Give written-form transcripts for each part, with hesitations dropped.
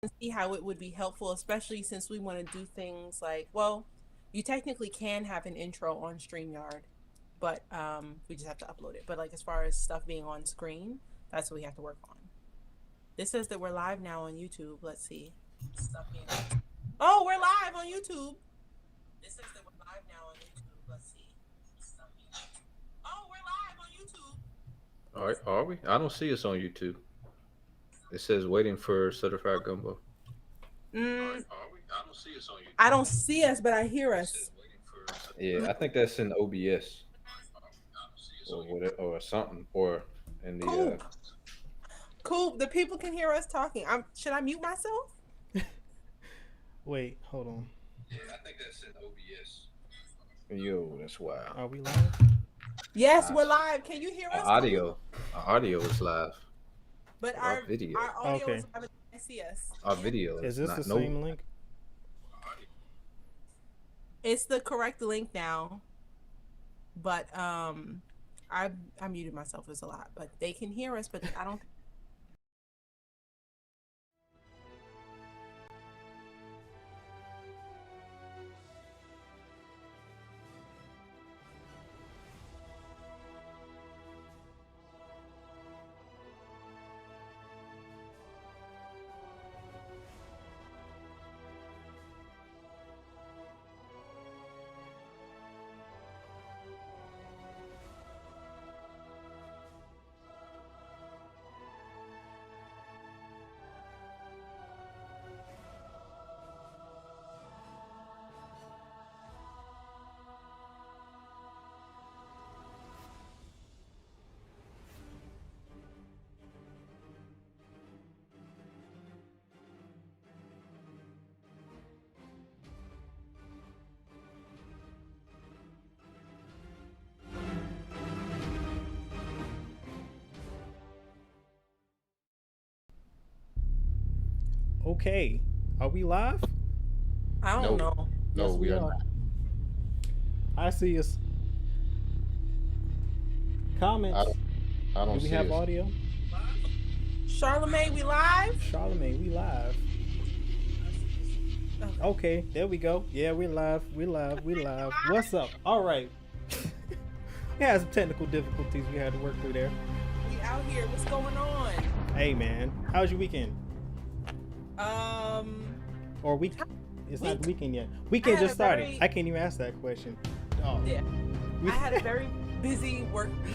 can see how it would be helpful, especially since we want to do things like, well, you technically can have an intro on StreamYard, but we just have to upload it. But like as far as stuff being on screen, that's what we have to work on. This says that we're live now on YouTube. Let's see. Stuff being on. Oh, we're live on YouTube. This says that we're live now on YouTube. Let's see. Stuff being on. Oh, we're live on YouTube. All right, are we? I don't see us on YouTube. It says waiting for certified gumbo. All right, Mm, are we? I don't see us on I YouTube. don't see us, but I hear It says us. waiting for. Yeah, I think that's in OBS or whatever, or something, or in the. Cool. Cool. The people can hear us talking. Should I mute myself? Wait, hold on. Yeah, I think that's in OBS. Yo, that's wild. Are we live? Yes, Our, we're live. Can you hear our us? audio, our audio is live, But but our audio Okay. is live and you can see us. our video Is is this the not. No. same link? It's the correct link now. But I muted myself as a lot. But they can hear us, but I don't. Okay. Are we live? I don't No, know. no, Yes, we we are are. not. I see us. I Comments. don't. I Do don't we see have us. audio? Charlemagne, we live? Charlemagne, we live. Okay. Okay, there we go. Yeah, we're live. We live. We live. What's up? All right. We had some technical difficulties we had to work through there. We out here. What's going on? Hey, man. How's your weekend? Um, Or week? It's not week. the weekend yet. I Weekend had just a started. very I can't even ask that question. Oh. yeah. I had a very busy work week.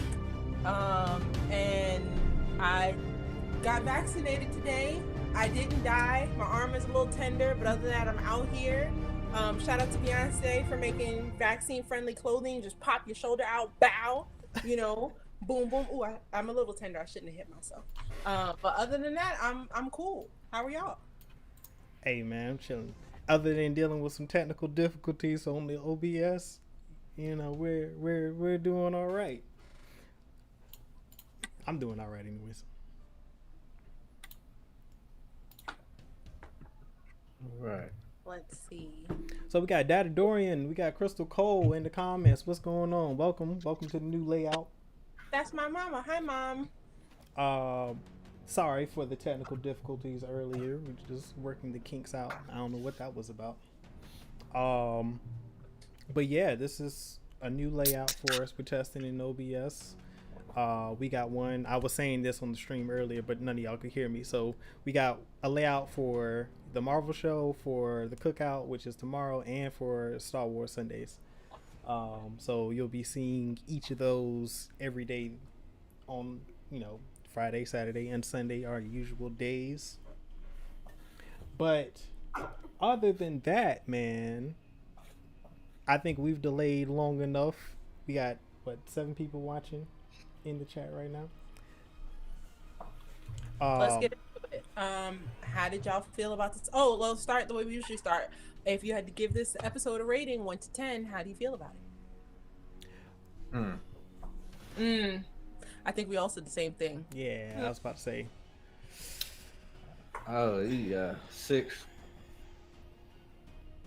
And I got vaccinated today. I didn't die. My arm is a little tender, but other than that, I'm out here. Shout out to Beyonce for making vaccine-friendly clothing. Just pop your shoulder out, bow, you know, boom, boom. Ooh, I'm a little tender. I shouldn't have hit myself. But other than that, I'm cool. How are y'all? Hey, man, I'm chilling. Other than dealing with some technical difficulties on the OBS, you know, we're doing all right. I'm doing all right, anyways. Right. Let's see. So we got Data Dorian, we got Crystal Cole in the comments. What's going on? Welcome to the new layout. That's my mama. Hi, mom. Sorry for the technical difficulties earlier. We're just working the kinks out. I don't know what that was about. But yeah, this is a new layout for us. We're testing in OBS. We got one. I was saying this on the stream earlier, but none of y'all could hear me. So we got a layout for the Marvel show, for the cookout, which is tomorrow, and for Star Wars Sundays. So you'll be seeing each of those every day on, Friday, Saturday, and Sunday are usual days. But other than that, man, I think we've delayed long enough. We got, 7 people watching in the chat right now. Let's get into it. How did y'all feel about this? Oh, well, start the way we usually start. If you had to give this episode a rating, 1 to 10, how do you feel about it? I think we all said the same thing. Yeah, I was about to say. Oh, yeah, 6.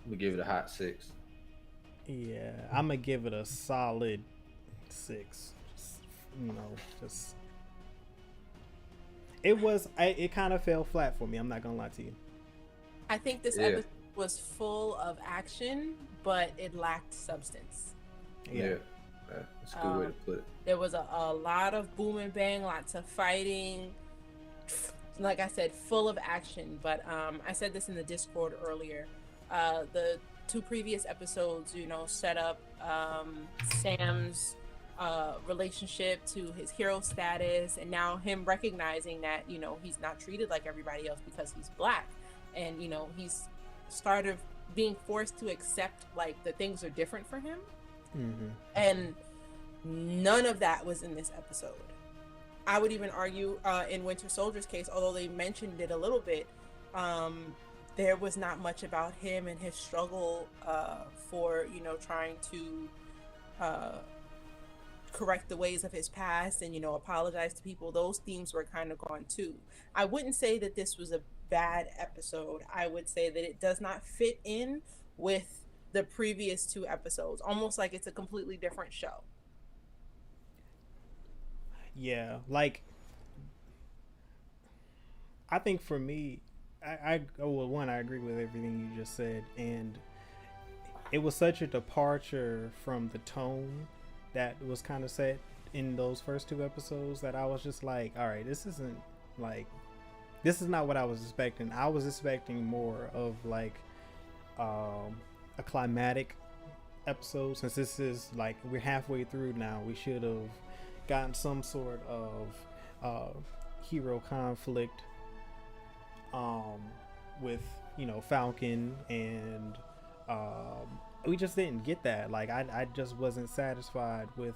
We give it a hot 6. Yeah, I'm gonna give it a solid 6. Just it kind of fell flat for me. I'm not gonna lie to you. I think this Yeah, episode was full of action, but it lacked substance. Yeah. yeah, that's a good way Um, to put it. there was a lot of boom and bang, lots of fighting. Like I said, full of action. But I said this in the Discord earlier. The two previous episodes, set up Sam's relationship to his hero status, and now him recognizing that he's not treated like everybody else because he's black, and he's started being forced to accept like that things are different for him, and none of that was in this episode. I would even argue in Winter Soldier's case, although they mentioned it a little bit, there was not much about him and his struggle for trying to correct the ways of his past and apologize to people. Those themes were kind of gone too. I wouldn't say that this was a bad episode. I would say that it does not fit in with the previous two episodes, almost like it's a completely different show. Yeah, like I think for me, well, one, I agree with everything you just said, and it was such a departure from the tone that was kind of set in those first two episodes that I was just like, all right, this isn't like, this is not what I was expecting. I was expecting more of like a climatic episode. Since this is like we're halfway through now, we should have gotten some sort of hero conflict with Falcon, and we just didn't get that. Like I just wasn't satisfied with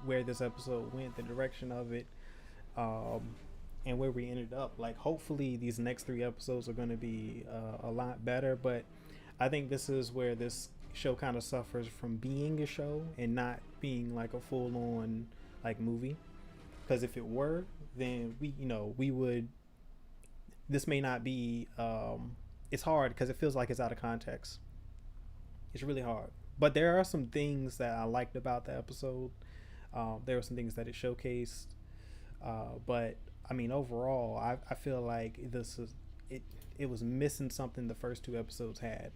where this episode went, the direction of it, and where we ended up. Like hopefully these next three episodes are going to be a lot better, but I think this is where this show kind of suffers from being a show and not being like a full-on like movie. Because if it were, then we would, this may not be it's hard because it feels like it's out of context. It's really hard, but there are some things that I liked about the episode. There were some things that it showcased, but I mean overall I feel like this is it was missing something the first two episodes had.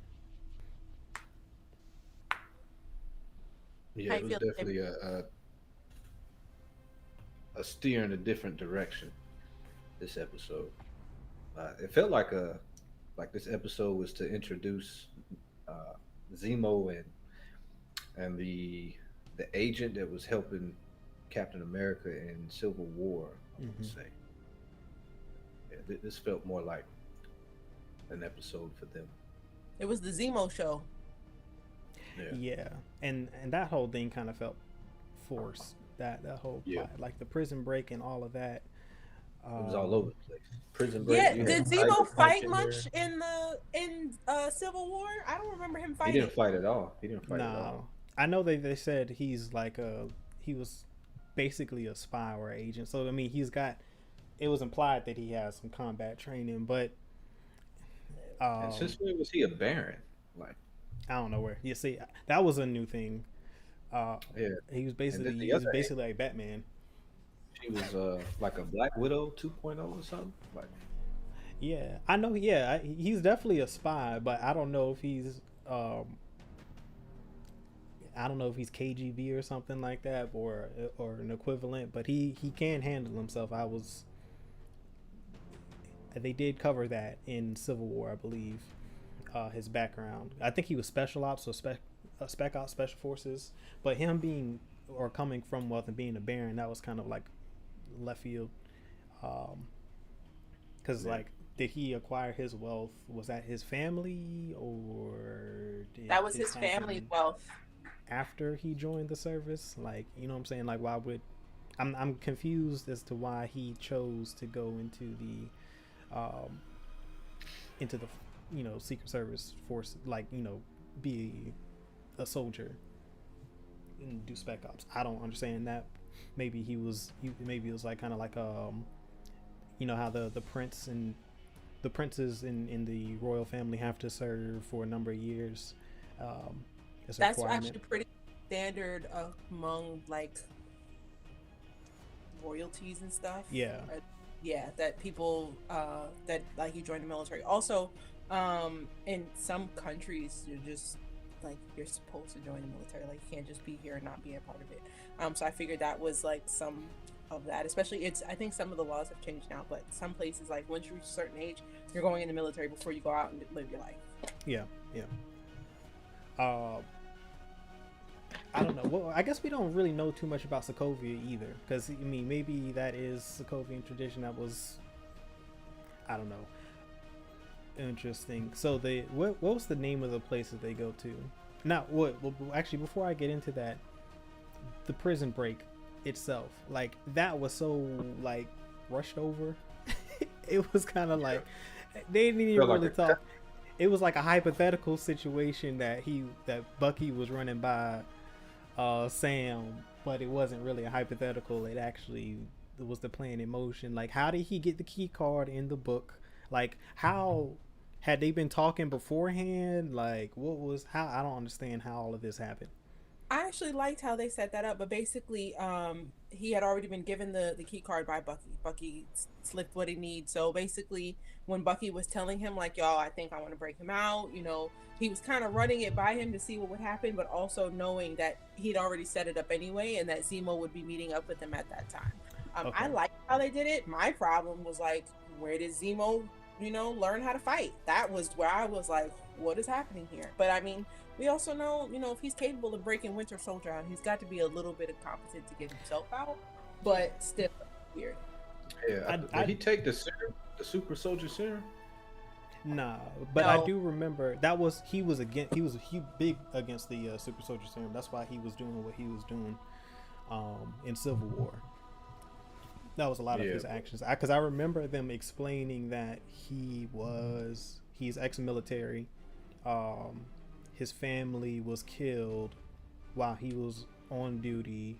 Yeah, it was definitely a steer in a different direction. This episode, it felt like this episode was to introduce Zemo and the agent that was helping Captain America in Civil War. I would say, yeah, this felt more like an episode for them. It was the Zemo show. Yeah, and that whole thing kind of felt forced. That whole plot, like the prison break and all of that. It was all over the place. Prison break. Yeah, did Zemo fight much in Civil War? I don't remember him fighting. He didn't fight at all. He didn't fight at all. I know they said he's like he was basically a spy or agent. So I mean, it was implied that he has some combat training, but and since when was he a Baron? Like, I don't know where. You see, that was a new thing. Yeah, he was basically like Batman. She was like a Black Widow 2.0 or something. Like, yeah, I know. Yeah, he's definitely a spy, but I don't know if he's KGB or something like that, or an equivalent. But he can handle himself. They did cover that in Civil War, I believe. His background. I think he was special ops or spec ops, special forces. But him being or coming from wealth and being a baron, that was kind of like left field. Because like, did he acquire his wealth? Was that his family, or that was his family's wealth after he joined the service? Like, you know what I'm saying? Like, why would I'm confused as to why he chose to go into the Secret Service force, like, be a soldier and do spec ops. I don't understand that. Maybe it was like kind of like how the prince and the princes in the royal family have to serve for a number of years. That's actually pretty standard among like royalties and stuff. Yeah. Yeah, that people that like you join the military. Also, In some countries, you're just like you're supposed to join the military. Like you can't just be here and not be a part of it. So I figured that was like some of that. Especially, it's I think some of the laws have changed now, but some places like once you reach a certain age, you're going in the military before you go out and live your life. Yeah, yeah. Uh, I don't know. Well, I guess we don't really know too much about Sokovia either, because I mean, maybe that is Sokovian tradition that was, I don't know, interesting. So they, what was the name of the place that they go to? Not what. Well, actually, before I get into that, the prison break itself, like that was so like rushed over. It was kind of like they didn't even really talk. It was like a hypothetical situation that Bucky was running by Sam, but it wasn't really a hypothetical. It actually was the plan in motion. Like, how did he get the key card in the book? Like, how had they been talking beforehand? Like, what was how? I don't understand how all of this happened. I actually liked how they set that up, but basically, he had already been given the key card by Bucky. Bucky slipped what he needs. So basically, when Bucky was telling him like, "Y'all, I think I want to break him out," he was kind of running it by him to see what would happen, but also knowing that he'd already set it up anyway, and that Zemo would be meeting up with him at that time. Okay. I liked how they did it. My problem was like, where did Zemo, learn how to fight? That was where I was like, what is happening here? But I mean, we also know, if he's capable of breaking Winter Soldier out, he's got to be a little bit incompetent to get himself out. But still, weird. Yeah, did he take the serum, the super soldier serum? Nah, but No. I do remember that he was big against the super soldier serum. That's why he was doing what he was doing in Civil War. That was a lot of his actions. Because I remember them explaining that he's ex-military. His family was killed while he was on duty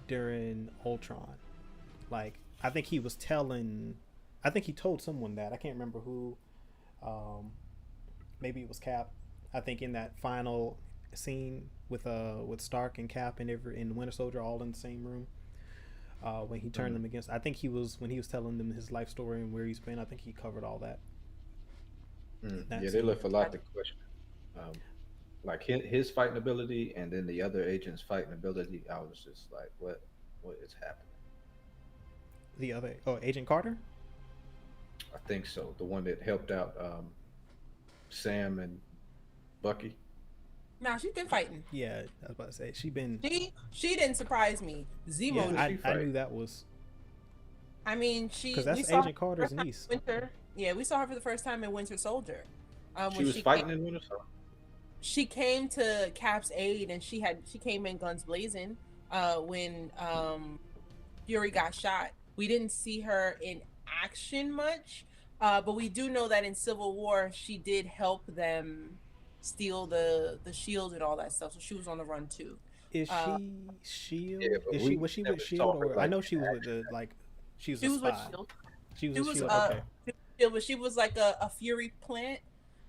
during Ultron. Like, I think he told someone that. I can't remember who. Maybe it was Cap. I think in that final scene with Stark and Cap and Winter Soldier all in the same room. When he turned them against, I think when he was telling them his life story and where he's been, I think he covered all that. Yeah, they left a lot to question. Like his fighting ability and then the other agent's fighting ability. I was just like, what is happening? Agent Carter? I think so. The one that helped out Sam and Bucky. Now she's been fighting. Yeah, I was about to say she didn't surprise me. Zemo. Yeah, I knew that was. I mean, because that's Agent Carter's niece. We saw her for the first time in Winter Soldier. She was fighting in Winter Soldier. She came to Cap's aid, and she came in guns blazing when Fury got shot. We didn't see her in action much, but we do know that in Civil War she did help them steal the shield and all that stuff. So she was on the run too. Is she Shield? Yeah, was she with Shield? Or I know she was with she was a spy. With Shield. She was with Shield. Okay. Shield, but she was like a Fury plant.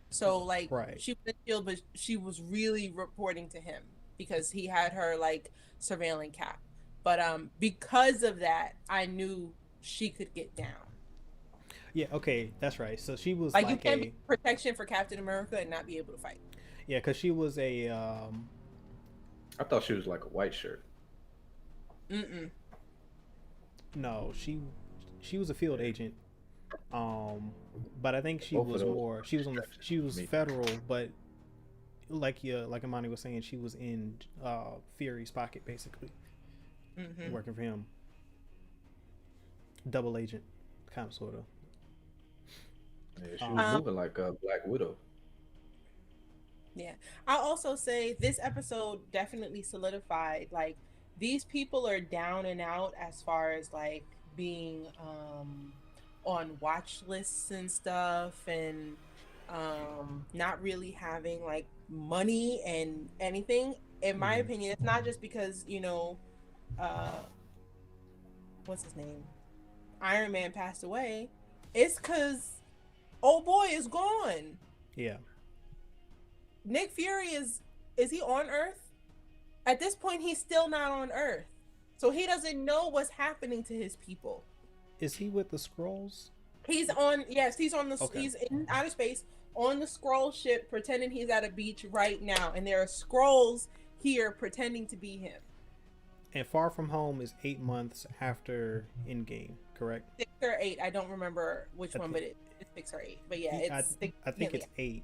So like right. She was with Shield, but she was really reporting to him because he had her like surveilling Cap. But because of that, I knew she could get down. Yeah, okay, that's right. So she was like you can't be protection for Captain America and not be able to fight. Yeah, because she was a. I thought she was like a white shirt. No, she was a field agent. But I think she was more. She was federal, but like Imani was saying, she was in Fury's pocket basically, working for him. Double agent, kind of, sort of. Yeah, she was moving like a Black Widow. Yeah, I'll also say this episode definitely solidified like these people are down and out as far as like being on watch lists and stuff, and not really having like money and anything. In my opinion, it's not just because what's his name, Iron Man passed away. It's because old boy is gone. Yeah. Nick Fury is he on Earth? At this point, he's still not on Earth. So he doesn't know what's happening to his people. Is he with the Skrulls? He's on. Yes, he's on the. Okay. He's in outer space on the scroll ship, pretending he's at a beach right now, and there are scrolls here pretending to be him. And Far From Home is 8 months after Endgame, correct? 6 or 8. I don't remember which I one, think, but it's 6 or 8. But yeah, I, it's I think it's 8.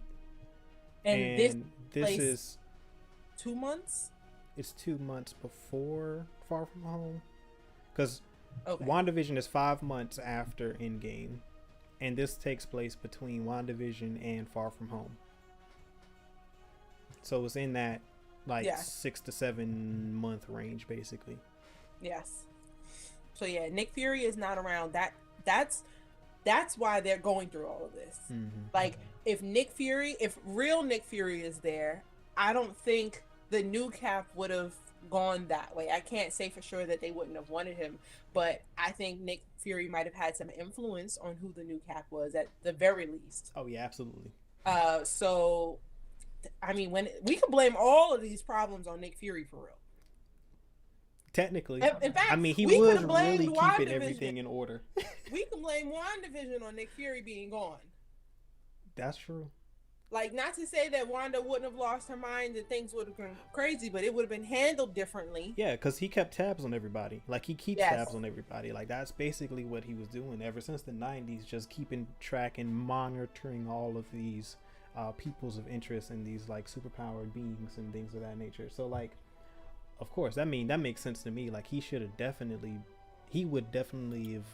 and this This place is 2 months. it's 2 months before Far From Home, because Okay. WandaVision is 5 months after Endgame, and this takes place between WandaVision and Far From Home. So it's in that like Yeah. 6 to 7 month range, basically. Yes. So yeah, Nick Fury is not around. That's why they're going through all of this. Mm-hmm. Like if real Nick Fury is there, I don't think the new Cap would have gone that way. I can't say for sure that they wouldn't have wanted him, but I think Nick Fury might have had some influence on who the new Cap was at the very least. Oh yeah, absolutely. So I mean, when we can blame all of these problems on Nick Fury for real. Technically, In fact, I mean, he we was could've blamed really keeping WandaVision. everything in order. We can blame WandaVision on Nick Fury being gone. That's true. Like, not to say that Wanda wouldn't have lost her mind and things would have been crazy, but it would have been handled differently. Yeah, because he kept tabs on everybody. Like, he keeps Yes. tabs on everybody. Like, that's basically what he was doing ever since the 90s, just keeping track and monitoring all of these peoples of interest and these, like, superpowered beings and things of that nature. So, like, of course, that makes sense to me. Like, he would definitely have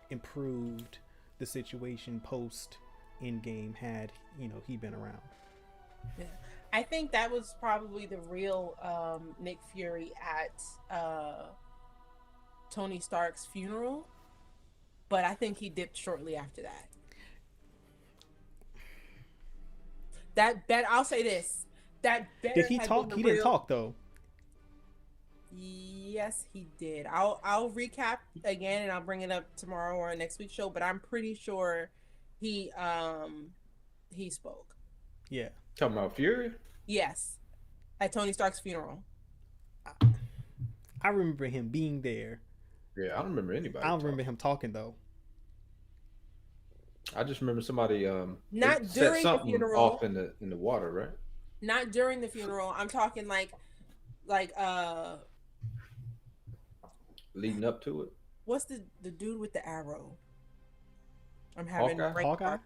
improved the situation post Endgame had he been around. Yeah. I think that was probably the real Nick Fury at Tony Stark's funeral, but I think he dipped shortly after that. I'll say this. That better Did he had talk? been He the didn't real- talk though. Yes, he did. I'll recap again and I'll bring it up tomorrow or next week's show, but I'm pretty sure he spoke. Yeah. Talking about Fury? Yes. At Tony Stark's funeral. I remember him being there. Yeah, I don't remember anybody. I don't remember him talking though. I just remember somebody Not they set during the something funeral. off in the water, right? Not during the funeral. I'm talking like Leading up to it. what's the dude with the arrow? I'm having Hawkeye?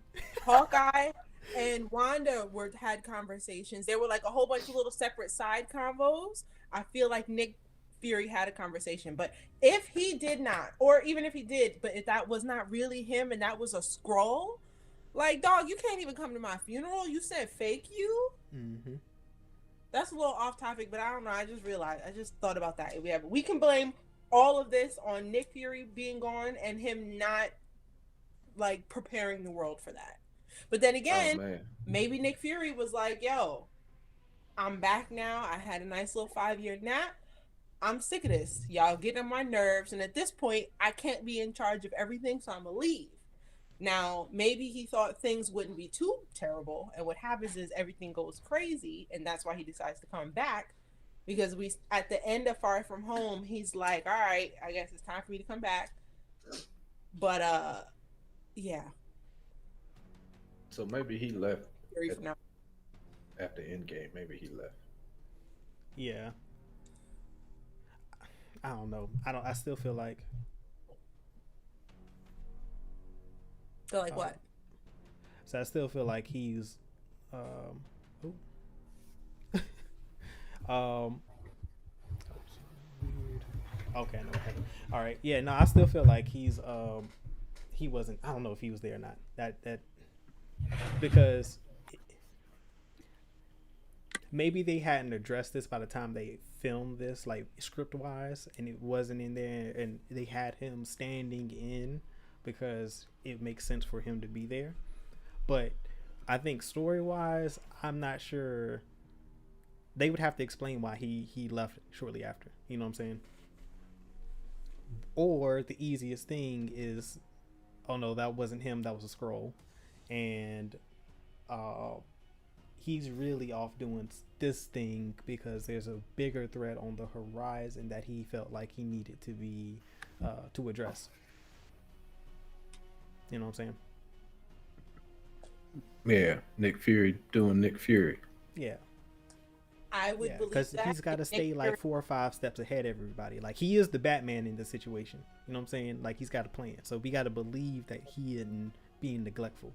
Hawkeye and Wanda had conversations. There were like a whole bunch of little separate side convos. I feel like Nick Fury had a conversation, but if he did not, or even if he did, but if that was not really him and that was a scroll, like, dog, you can't even come to my funeral. You said fake you. Mm-hmm. That's a little off topic, but I don't know. I just thought about that. We can blame all of this on Nick Fury being gone and him not like preparing the world for that. But then again, maybe Nick Fury was like, yo, I'm back now. I had a nice little 5-year nap. I'm sick of this. Y'all getting on my nerves. And at this point, I can't be in charge of everything, so I'm going to leave. Now, maybe he thought things wouldn't be too terrible. And what happens is everything goes crazy. And that's why he decides to come back. Because at the end of Far From Home, he's like, all right, I guess it's time for me to come back. But, yeah. So maybe he left Now. after Endgame. Maybe he left. Yeah. I don't know. I still feel like. So like what? So I still feel like he's, weird. Okay, no. All right. Yeah. No, I still feel like he's he wasn't. I don't know if he was there or not. That because maybe they hadn't addressed this by the time they filmed this, like script wise, and it wasn't in there, and they had him standing in because it makes sense for him to be there. But I think story wise, I'm not sure. They would have to explain why he left shortly after. You know what I'm saying? Or the easiest thing is, oh no, that wasn't him. That was a scroll, and he's really off doing this thing because there's a bigger threat on the horizon that he felt like he needed to be to address. You know what I'm saying? Yeah, Nick Fury doing Nick Fury. Yeah. I would Yeah, believe because that. he's got to If Nick stay Fury, like 4 or 5 steps ahead of everybody. Like he is the Batman in the situation. You know what I'm saying? Like he's got a plan. So we got to believe that he isn't being neglectful.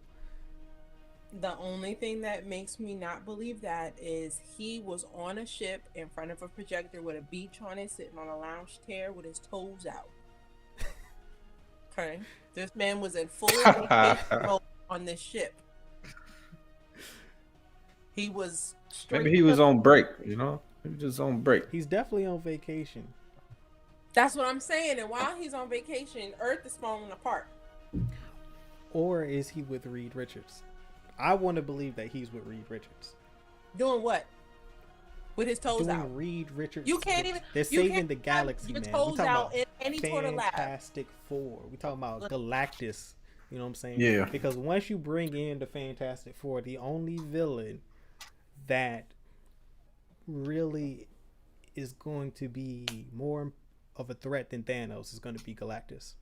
the only thing that makes me not believe that is he was on a ship in front of a projector with a beach on it, sitting on a lounge chair with his toes out. Okay, this man was in full vacation mode on this ship. He was Maybe straight he was chilling. on break. You know, he was just on break. He's definitely on vacation. That's what I'm saying. And while he's on vacation, Earth is falling apart. Or is he with Reed Richards? I want to believe that he's with Reed Richards. Doing what? With his toes Doing out. Reed Richards. You can't even. They're You saving can't the have galaxy, your man. toes We out talking in about any sort of lab. Fantastic Four. We talking about Galactus. You know what I'm saying? Yeah. Because once you bring in the Fantastic Four, the only villain that really is going to be more of a threat than Thanos is going to be Galactus.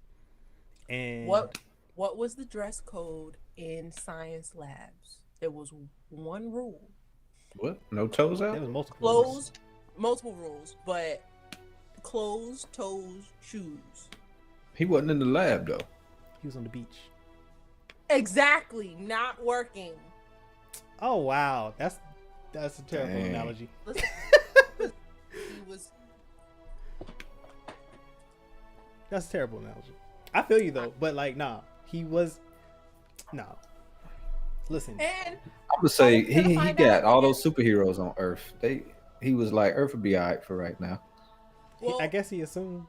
And What was the dress code in science labs? There was one rule. What? No toes out? there was multiple rules. Multiple rules, but clothes, toes, shoes. He wasn't in the lab though. He was on the beach. Exactly, not working. Oh wow, that's a terrible Dang. analogy. Listen, he was. That's a terrible analogy. I feel you though, but like, nah, he was. Nah. Listen, And I'm gonna say we're gonna he find got out all again. those superheroes on Earth. He was like Earth would be alright for right now. well, I guess he assumed.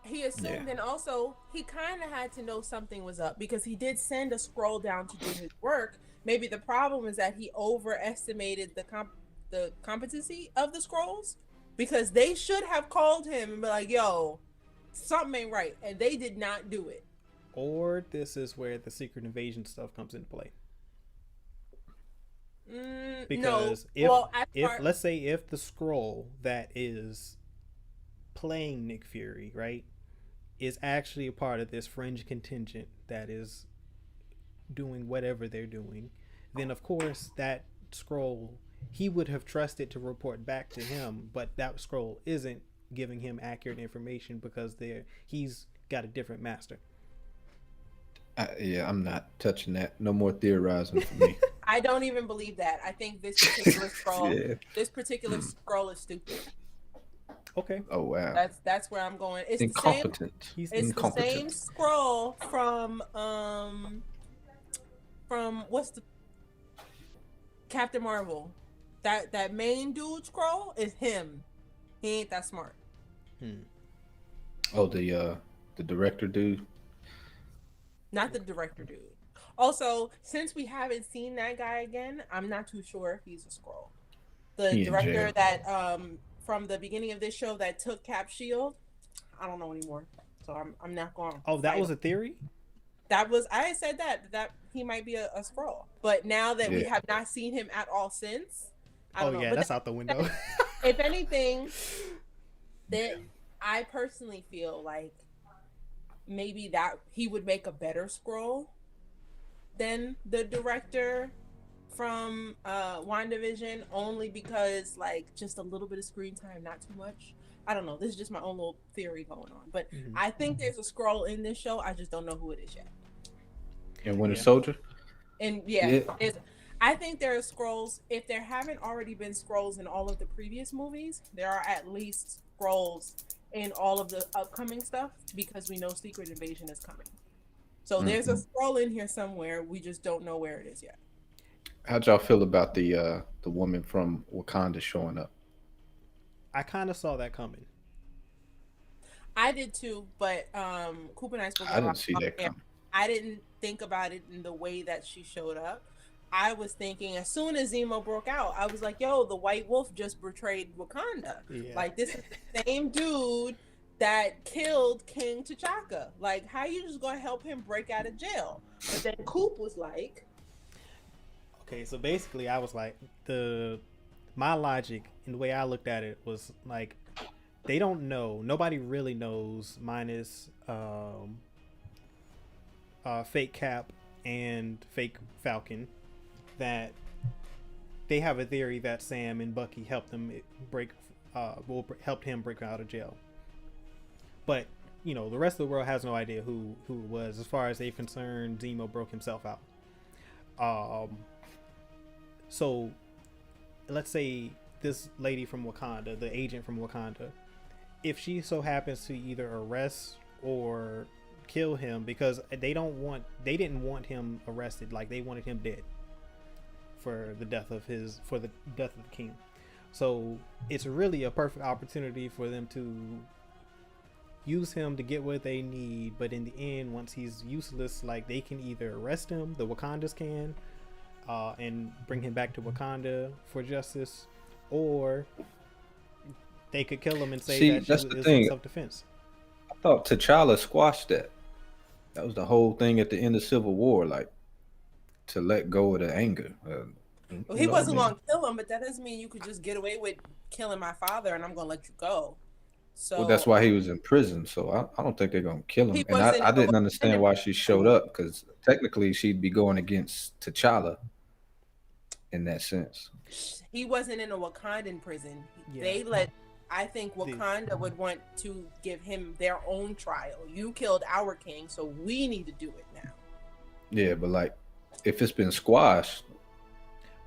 he assumed, Yeah. and also he kind of had to know something was up because he did send a scroll down to do his work. Maybe the problem is that he overestimated the competency of the scrolls because they should have called him and be like, "Yo, something ain't right," and they did not do it. Or this is where the secret invasion stuff comes into play. Because no. if let's say if the scroll that is playing Nick Fury, right, is actually a part of this fringe contingent that is doing whatever they're doing, then of course that scroll he would have trusted to report back to him, but that scroll isn't giving him accurate information because he's got a different master. Yeah, I'm not touching that. No more theorizing for me. I don't even believe that. I think this particular scroll, Yeah. this particular scroll is stupid. Okay. Oh wow. That's where I'm going. It's Incompetent. He's the same. It's the incompetent. same scroll from what's the Captain Marvel. That main dude scroll is him. He ain't that smart. Oh, the director dude. Not the director dude. Also, since we haven't seen that guy again, I'm not too sure if he's a scroll. The He in director jail. that from the beginning of this show that took Cap's shield, I don't know anymore. So I'm not going. Oh, that was a theory? That was I said that he might be a scroll. But now that we Yeah. have not seen him at all since, I Oh don't know. yeah, But that's out the window. if anything, that I personally feel like maybe that he would make a better scroll than the director from WandaVision, only because like just a little bit of screen time, not too much. I don't know. This is just my own little theory going on. But I think there's a scroll in this show. I just don't know who it is yet. And Winter Yeah. Soldier. And I think there are scrolls. If there haven't already been scrolls in all of the previous movies, there are at least scrolls in all of the upcoming stuff because we know Secret Invasion is coming. So there's a scroll in here somewhere. We just don't know where it is yet. How'd y'all feel about the woman from Wakanda showing up? I kind of saw that coming. I did too, but Coop and I spoke I didn't see that coming. I didn't think about it in the way that she showed up. I was thinking as soon as Zemo broke out, I was like, yo, the White Wolf just betrayed Wakanda. Yeah. Like, this is the same dude that killed King T'Chaka. Like, how you just gonna help him break out of jail? But then Coop was like, Okay, so basically I was like, my logic and the way I looked at it was like, they don't know. Nobody really knows minus fake Cap and fake Falcon, that they have a theory that Sam and Bucky helped them helped him break out of jail. But the rest of the world has no idea who it was. As far as they're concerned, Zemo broke himself out. So let's say this lady from Wakanda, the agent from Wakanda, if she so happens to either arrest or kill him, because they didn't want him arrested, like they wanted him dead for the death of the king. So it's really a perfect opportunity for them to use him to get what they need. But in the end, once he's useless, like they can either arrest him, the Wakandas can, and bring him back to Wakanda for justice, or they could kill him and say that that's it the was thing. self-defense. I thought T'Challa squashed that. That was the whole thing at the end of Civil War, like to let go of the anger. Well, he wasn't going to kill him, but that doesn't mean you could just get away with killing my father and I'm going to let you go. So well, that's why he was in prison. So I don't think they're gonna kill him. He And wasn't- I didn't understand why she showed up, because technically she'd be going against T'Challa in that sense. he wasn't in a Wakandan prison. Yeah. I think Wakanda would want to give him their own trial. You killed our king, so we need to do it now. Yeah, but like if it's been squashed,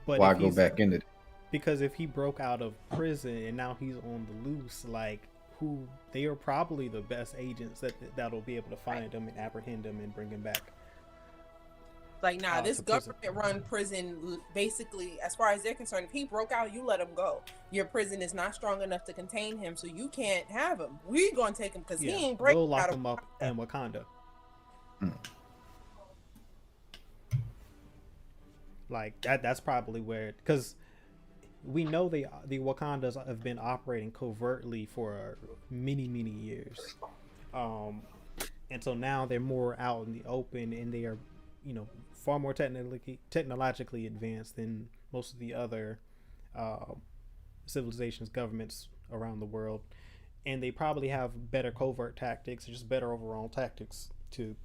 But why if go back into it? Because if he broke out of prison and now he's on the loose, like they are probably the best agents that'll be able to find him and apprehend him and bring him back. Like, this government-run prison, basically, as far as they're concerned, if he broke out, you let him go. Your prison is not strong enough to contain him, so you can't have him. We're going to take him because he ain't breaking We'll lock out him up in Wakanda. Like, that's probably where... Because we know the Wakandas have been operating covertly for many, many years. And so now they're more out in the open, and they are, far more technologically advanced than most of the other civilizations, governments around the world. And they probably have better covert tactics, just better overall tactics to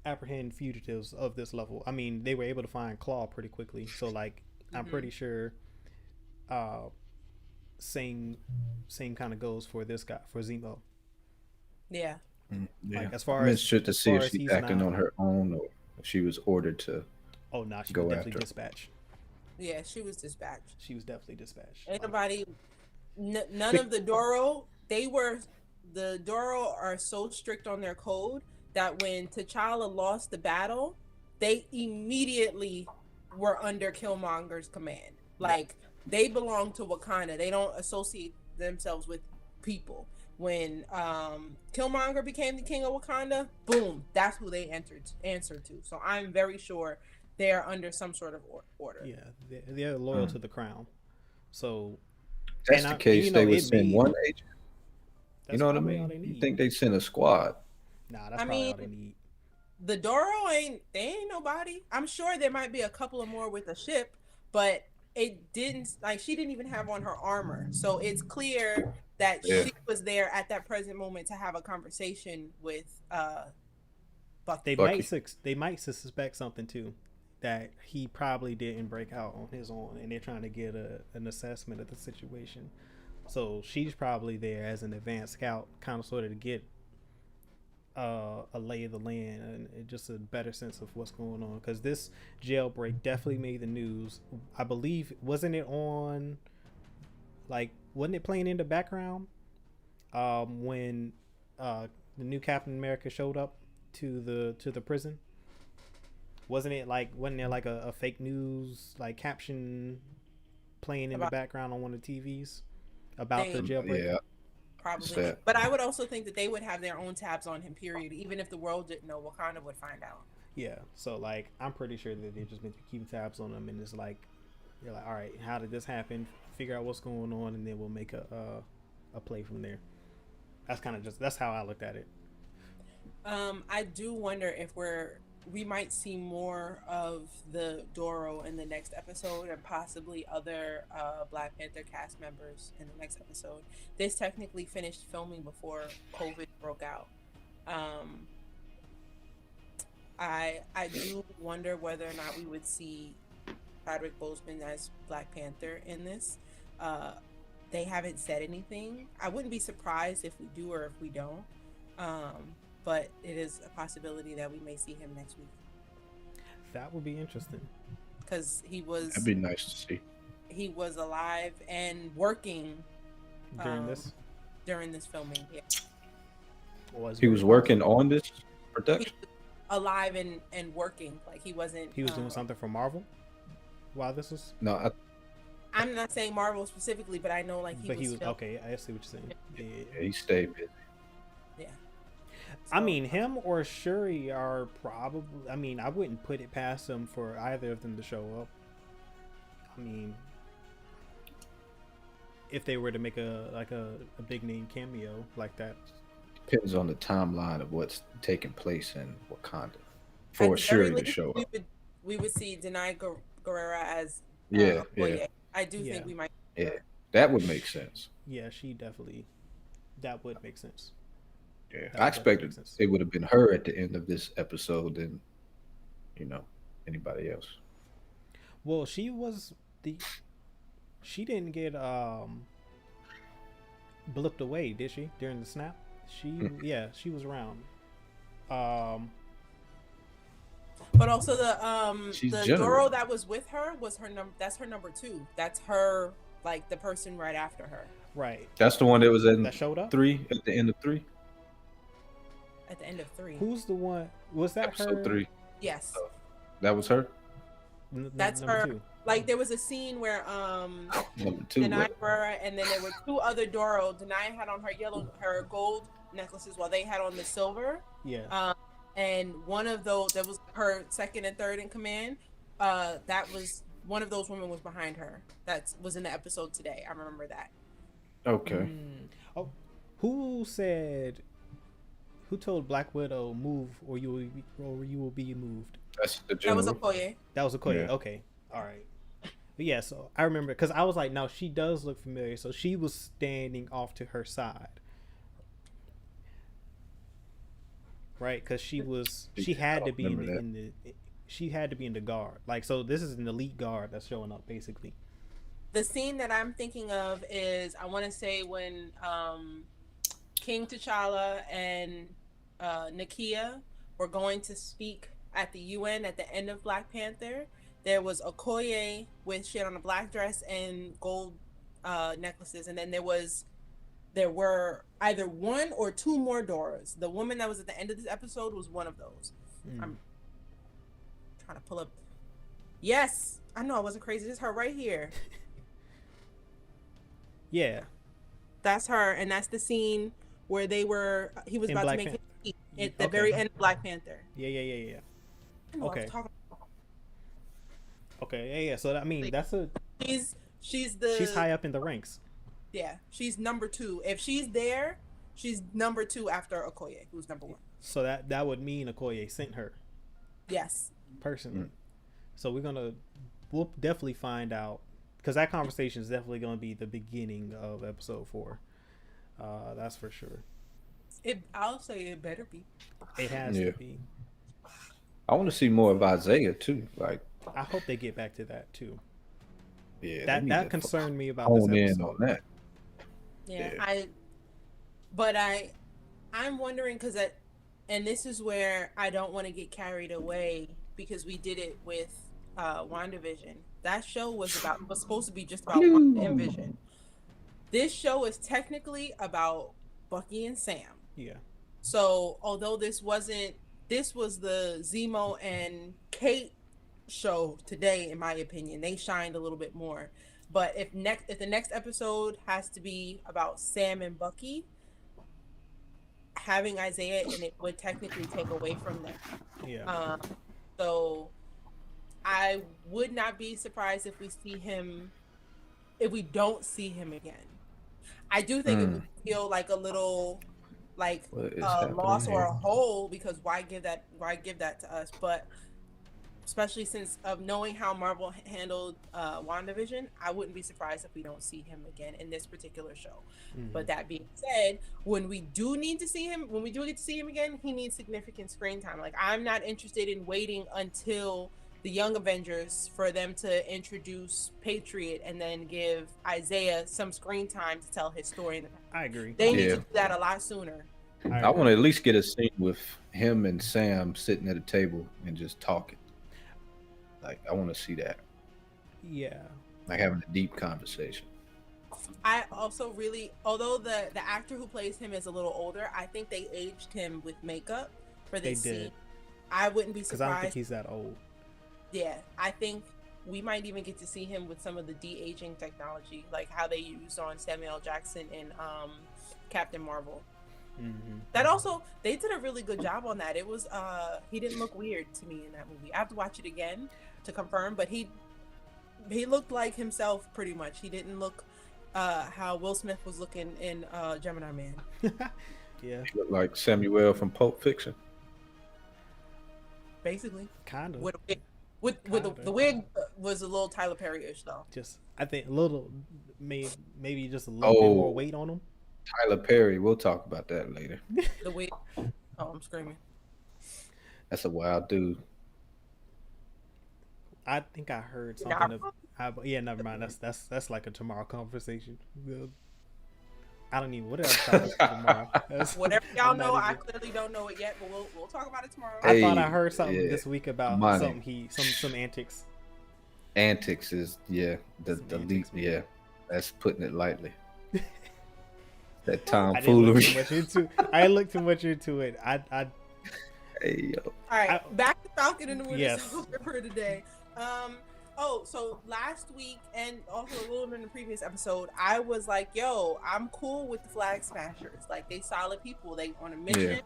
apprehend fugitives of this level. I mean, they were able to find Claw pretty quickly. So, like, I'm pretty sure same kind of goes for this guy, for Zemo. Yeah. Yeah. Like, as far I'm as interested to see if as she's he's acting not- on her own or if she was ordered to. Oh, no, she go was definitely after. dispatched. Yeah, she was dispatched. She was definitely dispatched. Anybody, none of the Doro, the Doro are so strict on their code that when T'Challa lost the battle, they immediately were under Killmonger's command. Like, they belong to Wakanda. They don't associate themselves with people. When Killmonger became the king of Wakanda, boom, that's who they answered to. So I'm very sure they're under some sort of order. Yeah, they're loyal to the crown. So If that's the case, they would send one agent. You know what I probably all they mean? You need. think they send a squad? Nah, that's probably all they need. The Doro ain't nobody. I'm sure there might be a couple of more with a ship, but it didn't, like, she didn't even have on her armor. So it's clear that she was there at that present moment to have a conversation with Bucky. They might suspect something too, that he probably didn't break out on his own, and they're trying to get an assessment of the situation. So she's probably there as an advanced scout, kind of sort of to get a lay of the land and just a better sense of what's going on, because this jailbreak definitely made the news. I believe, wasn't it playing in the background when the new Captain America showed up to the prison? Wasn't there like a fake news like caption playing in the background on one of the TVs about the jailbreak? Yeah. Probably. But I would also think that they would have their own tabs on him, period. Even if the world didn't know, Wakanda would find out. Yeah. So, like, I'm pretty sure that they've just been keeping tabs on him, and it's like, they're like, all right, how did this happen? Figure out what's going on, and then we'll make a play from there. That's kind of that's how I looked at it. I do wonder if we might see more of the Doro in the next episode, and possibly other Black Panther cast members in the next episode. This technically finished filming before COVID broke out. I do wonder whether or not we would see Chadwick Boseman as Black Panther in this. Uh, they haven't said anything. I wouldn't be surprised if we do or if we don't. But it is a possibility that we may see him next week That would be interesting. because That'd be nice to see. he was alive and working During um, this, during this filming. Yeah. He was working on this He production. was alive and working. Like he wasn't. He was doing something for Marvel while this was. No, I'm not saying Marvel specifically, but I know like But he was filming. okay. I see what you're saying. Yeah. he stayed busy. Yeah. I So, mean, him or Shuri are probably. I mean, I wouldn't put it past them for either of them to show up. I mean, if they were to make a big name cameo like that, Depends on the timeline of what's taking place in Wakanda at for the very Shuri to least, show up. we would see Denai Guerrera as Yeah, Okoye. yeah, I do Yeah. think we might. yeah. That would make sense. yeah, she definitely. That would make sense. Yeah, That I would definitely expected make sense. it would have been her at the end of this episode than, anybody else. Well, she was the. She didn't get blipped away, did she? During the snap, she was around. But also She's the general. Doro that was with her was her number. That's her number 2. That's her like the person right after her Right, That's the one that was in that showed up. 3 at the end of 3, at the end of 3. Who's the one? Was that episode her? 3. Yes, That was her. that's number her. 2. Like there was a scene where Number 2. Denai What? Guerrera and then there were 2 other Doro. Denai had on her gold necklaces while they had on the silver. Yeah. And one of those that was her second and third in command. That was one of those women was behind her. That was in the episode today. I remember that. Okay. Oh, who told Black Widow move or you will be moved? That's the That was general. Okoye. That was Okoye. Yeah. Okay, all right. But yeah, so I remember because I was like, no, she does look familiar. So she was standing off to her side, right? Because she had to be she had to be in the guard. Like, so this is an elite guard that's showing up basically. The scene that I'm thinking of is I want to say when King T'Challa and Nakia were going to speak at the UN at the end of Black Panther. There was Okoye with she had on a black dress and gold necklaces, and then there were either 1 or 2 more Doras. The woman that was at the end of this episode was one of those. I'm trying to pull up. Yes, I know I wasn't crazy. It's her right here. Yeah, That's her, and that's the scene where he was In about Black to make his Pan- speech at the Okay. very end of Black Panther. yeah. I know what I'm Okay. talking about. Okay, yeah. So I mean, that's She's she's the high up in the ranks. Yeah, she's number 2. If she's there, she's number 2 after Okoye, who's number 1. So that would mean Okoye sent her Yes. personally. So we'll definitely find out because that conversation is definitely going to be the beginning of episode 4. That's for sure. I'll say it better be. It has Yeah. to be. I want to see more of Isaiah too. Like, I hope they get back to that too. yeah, they That need that to concerned me about this hone in episode. on that. Yeah, Yeah. I'm wondering because and this is where I don't want to get carried away because we did it with WandaVision. That show was supposed to be just about Wanda and Vision. This show is technically about Bucky and Sam. Yeah. So although this was the Zemo and Kate show today, in my opinion, they shined a little bit more. But if the next episode has to be about Sam and Bucky, having Isaiah in it would technically take away from that. Yeah. So I would not be surprised if we don't see him again. I do think it would feel like a little What is loss happening or here? a hole because why give that to us? But especially since of knowing how Marvel handled WandaVision, I wouldn't be surprised if we don't see him again in this particular show. Mm-hmm. But that being said, when we do need to see him, when we do get to see him again, he needs significant screen time. Like, I'm not interested in waiting until the Young Avengers for them to introduce Patriot and then give Isaiah some screen time to tell his story. I agree. They need Yeah. to do that a lot sooner. I want to at least get a scene with him and Sam sitting at a table and just talking. Like, I want to see that. Yeah. Like having a deep conversation. I also really, although the actor who plays him is a little older, I think they aged him with makeup for this They did. scene. I wouldn't be Because I don't think surprised. he's that old. Yeah, I think we might even get to see him with some of the de-aging technology, like how they used on Samuel L. Jackson in Captain Marvel. Mm-hmm. That also, they did a really good job on that. It was he didn't look weird to me in that movie. I have to watch it again to confirm, but he looked like himself pretty much. He didn't look how Will Smith was looking in Gemini Man. Yeah. He looked like Samuel from Pulp Fiction. Basically, Kind of. with the wig was a little Tyler Perry-ish though. Just, I think a little, maybe just a little bit more weight on him. Tyler Perry. We'll talk about that later. The wig. Oh, I'm screaming. That's a wild dude. I think I heard something yeah, never mind. That's like a tomorrow conversation. I don't even. What did I talk about tomorrow? Whatever y'all know, I clearly don't know it yet, but we'll talk about it tomorrow. I thought I heard something this week about Imani. some antics. Antics is the lead. Yeah, that's putting it lightly. That tomfoolery. I looked too much into it. Hey yo. All right, back to Falcon and the Winter Yes. Soldier for today. So last week and also a little bit in the previous episode, I was like, "Yo, I'm cool with the Flag Smashers. Like, they solid people. They on a mission." Yeah.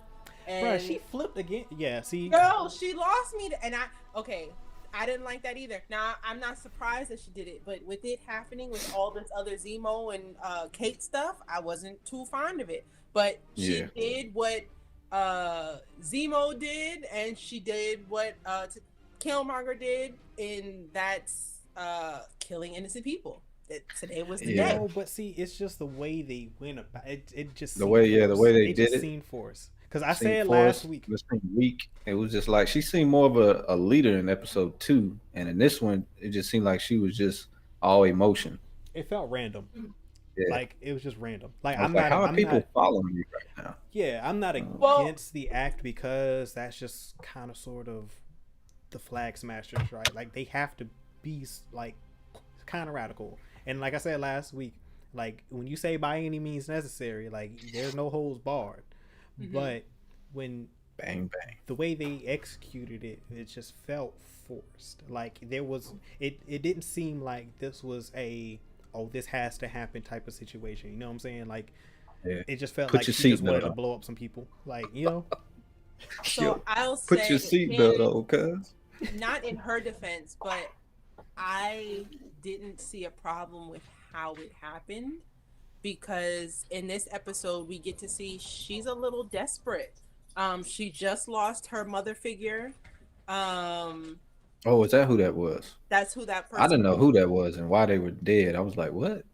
And Bruh, she flipped again. Yeah, see. girl, she lost me, and I didn't like that either. Now, I'm not surprised that she did it, but with it happening with all this other Zemo and Kate stuff, I wasn't too fond of it. But she did what Zemo did, and she did what Killmonger did, and that's killing innocent people. Today was the day. No, but see, it's just the way they went about it. It just The way they did it. Seemed forced. Because I said last week, it seemed weak. It was just like she seemed more of a leader in episode 2, and in this one, it just seemed like she was just all emotion. It felt random. Yeah. Like it was just random. Like I'm not. How are people following you right now? Yeah, I'm not against the act because that's just kind of sort of the Flag Smashers, right? Like they have to be like kind of radical. And like I said last week, like when you say by any means necessary, like there's no holds barred. Mm-hmm. But when bang bang, the way they executed it, it just felt forced. Like there was, it didn't seem like this was this has to happen type of situation. You know what I'm saying? Like it just felt like she just wanted to blow up some people. Like, you know. So I'll say, put your seatbelt on, cuz. Not in her defense, but I didn't see a problem with how it happened. Because in this episode, we get to see she's a little desperate. She just lost her mother figure. Oh, is that who that was? That's who that person I didn't know who that was and why they were dead. I was like, what?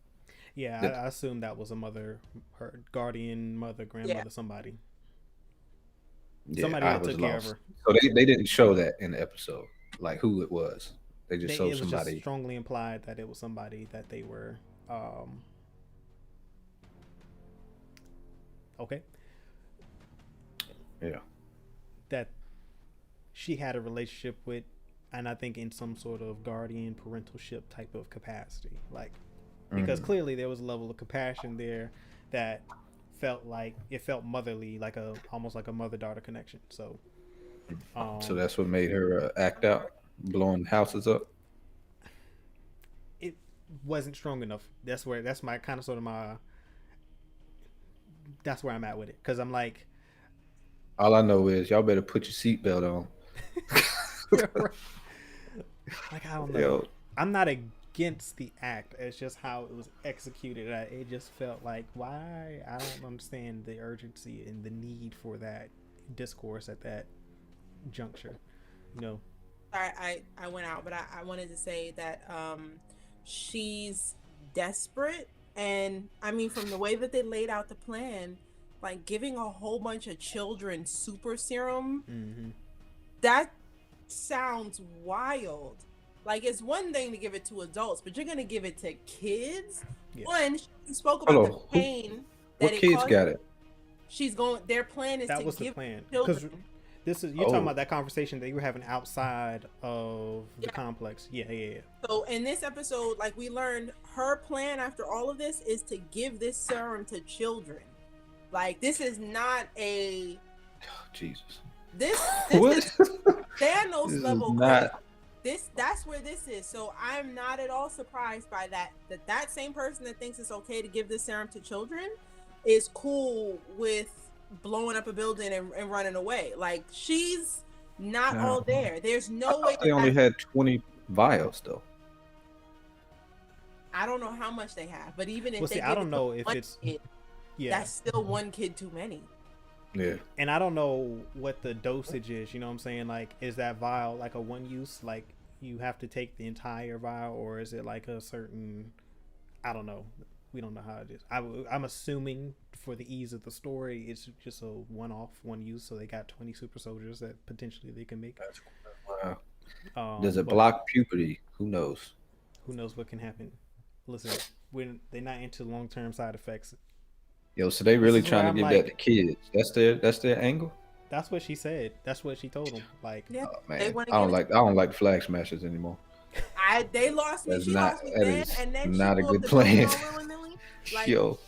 Yeah, I assumed that was a mother, her guardian mother, grandmother, somebody. Yeah, somebody that took care of her. So they didn't show that in the episode, like who it was. They just showed somebody. It was just strongly implied that it was somebody that they were... Okay. Yeah. That she had a relationship with, and I think in some sort of guardian parentalship type of capacity. Like, because clearly there was a level of compassion there that felt like, it felt motherly, like almost like a mother-daughter connection. So that's what made her act out, blowing houses up? It wasn't strong enough. That's where I'm at with it, because I'm like, all I know is y'all better put your seatbelt on. Like, I don't know. Yo. I'm not against the act. It's just how it was executed. It just felt like, why? I don't understand the urgency and the need for that discourse at that juncture. You know. sorry, I went out, but I wanted to say that she's desperate, and I mean, from the way that they laid out the plan, like giving a whole bunch of children super serum, Mm-hmm. that sounds wild. Like, it's one thing to give it to adults, but you're gonna give it to kids. Yeah. One, she spoke about the Hold on. pain that What it kids caused. got it? She's going. Their plan is That to was the give plan. Because children. this is you're talking Oh, about that conversation that you were having outside of the Yeah. complex. Yeah, yeah, yeah. So in this episode, like we learned, her plan after all of this is to give this serum to children. Like, this is not a Jesus. this What? is Thanos This is level crazy. not. That's where this is. So I'm not at all surprised by that same person that thinks it's okay to give this serum to children is cool with blowing up a building and running away. Like, she's not No. all there. There's I no way thought they only that had 20 vials though. I don't know how much they have, but even if Well, they see, give I it don't to know if one it's kid, yeah, that's still one kid too many. Yeah. and I don't know what the dosage is. You know what I'm saying? Like, is that vial like a one use? Like, you have to take the entire vial, or is it like a certain? I don't know. We don't know how it is. I'm assuming for the ease of the story, it's just a one-off, one use. So they got 20 super soldiers that potentially they can make. Wow. Does it But block puberty? Who knows? who knows what can happen? Listen, when they're not into long-term side effects. Yo, so they This really is where trying to I'm give like, that to kids. That's their angle. that's what she said. That's what she told them. Like, Yeah, Oh they man, want to I give don't it. like I don't like flag smashers anymore. They lost me. That's She not lost me that then, is and then she not a blew up good the plan. building all willy-nilly. Like, Yo,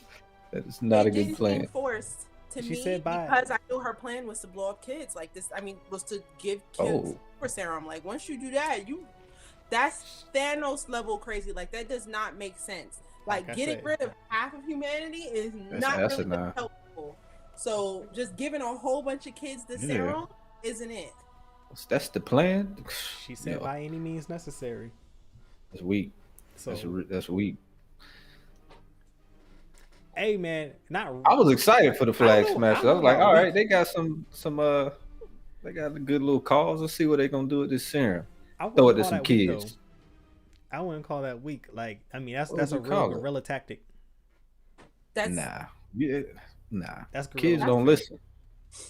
that is not a it good didn't plan. seem forced to she me said bye. because I knew her plan was to blow up kids. Like this, I mean, was to give kids Oh, super serum. Like, once you do that, that's Thanos level crazy. Like, that does not make sense. Like, I getting said, rid of half of humanity is that's not really asinine. helpful. So just giving a whole bunch of kids the Yeah, serum isn't it. that's the plan. she said Yo, by any means necessary. that's weak. So, That's weak. hey man, not I was excited for the I flag don't know. I smashers. I don't was know like, about all weak. right, they got they got a good little cause. Let's see what they gonna do with this serum. I Throw wouldn't it to call some that weak though. kids. I wouldn't call that weak. Like, I mean, What that's would a you real call it? guerrilla tactic. That's Nah, yeah, nah. That's Kids guerrilla don't warfare. listen.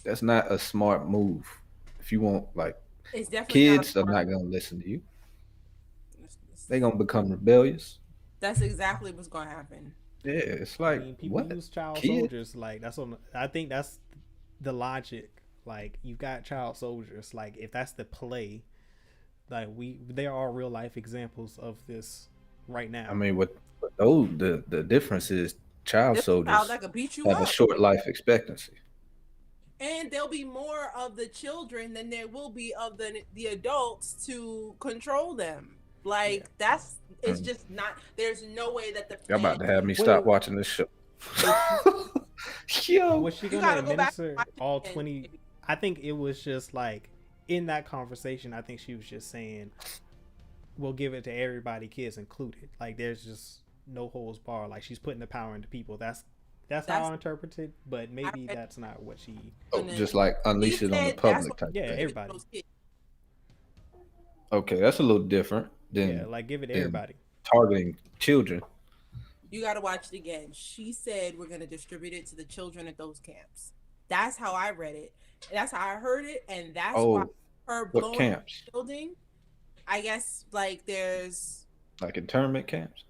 That's not a smart move. If you want, like, it's definitely not a kids are smart. not gonna listen to you. They gonna become rebellious. That's exactly what's gonna happen. Yeah, it's I like mean, people what use child kids? soldiers. Like, that's what I think. That's the logic. Like, you got child soldiers. Like, if that's the play, like there are real life examples of this right now. I mean, what those the difference is child This child soldiers that could beat you have a up. short life expectancy. And there'll be more of the children than there will be of the adults to control them. Like, it's Mm. just not. There's no way that the Y'all plan. about to have me Well, stop watching this show. Yo, Was she You gonna gotta go back and administer watch it all again, 20? maybe. I think it was just like in that conversation. I think she was just saying, "We'll give it to everybody, kids included." Like, there's just no holds bar. Like, she's putting the power into people. That's how I interpret it. But maybe I- that's not what she. oh, just like unleash He it on the said that's public what- type Yeah, thing. everybody. Those kids. Okay, that's a little different than Yeah, like give it to then- everybody. targeting children. You got to watch it again. She said we're gonna distribute it to the children at those camps. That's how I read it. That's how I heard it, and that's why Oh, her what blowing up camps? the building. I guess like there's Like internment camps?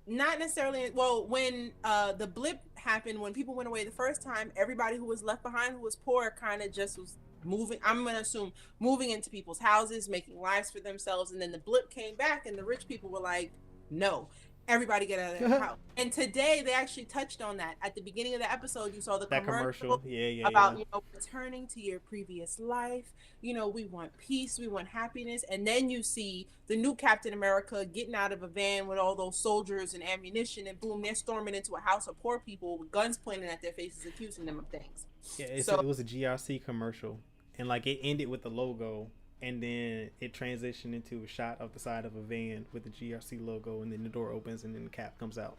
not necessarily. Well, when the blip happened, when people went away the first time, everybody who was left behind, who was poor, kind of just was moving. I'm gonna assume moving into people's houses, making lives for themselves, and then the blip came back, and the rich people were like, "No, everybody get out of their house." And today they actually touched on that at the beginning of the episode. You saw the That commercial, yeah, about yeah. returning to your previous life. We want peace, we want happiness, and then you see the new Captain America getting out of a van with all those soldiers and ammunition, and boom, they're storming into a house of poor people with guns pointed at their faces, accusing them of things. Yeah, So- it was a GRC commercial, and like it ended with the logo, and then it transitioned into a shot of the side of a van with the GRC logo, and then the door opens, and then the Cap comes out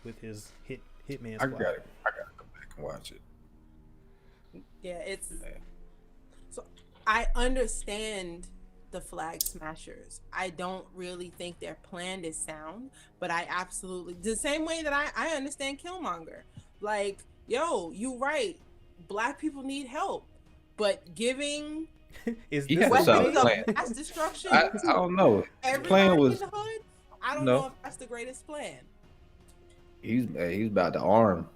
with his hitman I squad. gotta go back and watch it. Yeah, it's so I understand the Flag Smashers. I don't really think their plan is sound, but I absolutely, the same way that I understand Killmonger. Like, yo, you right. Black people need help, but giving Is He this had a the solid weapons way? of plan. mass destruction I to don't know. His plan everybody in was the hood, I don't know no. if that's the greatest plan. He's about to arm.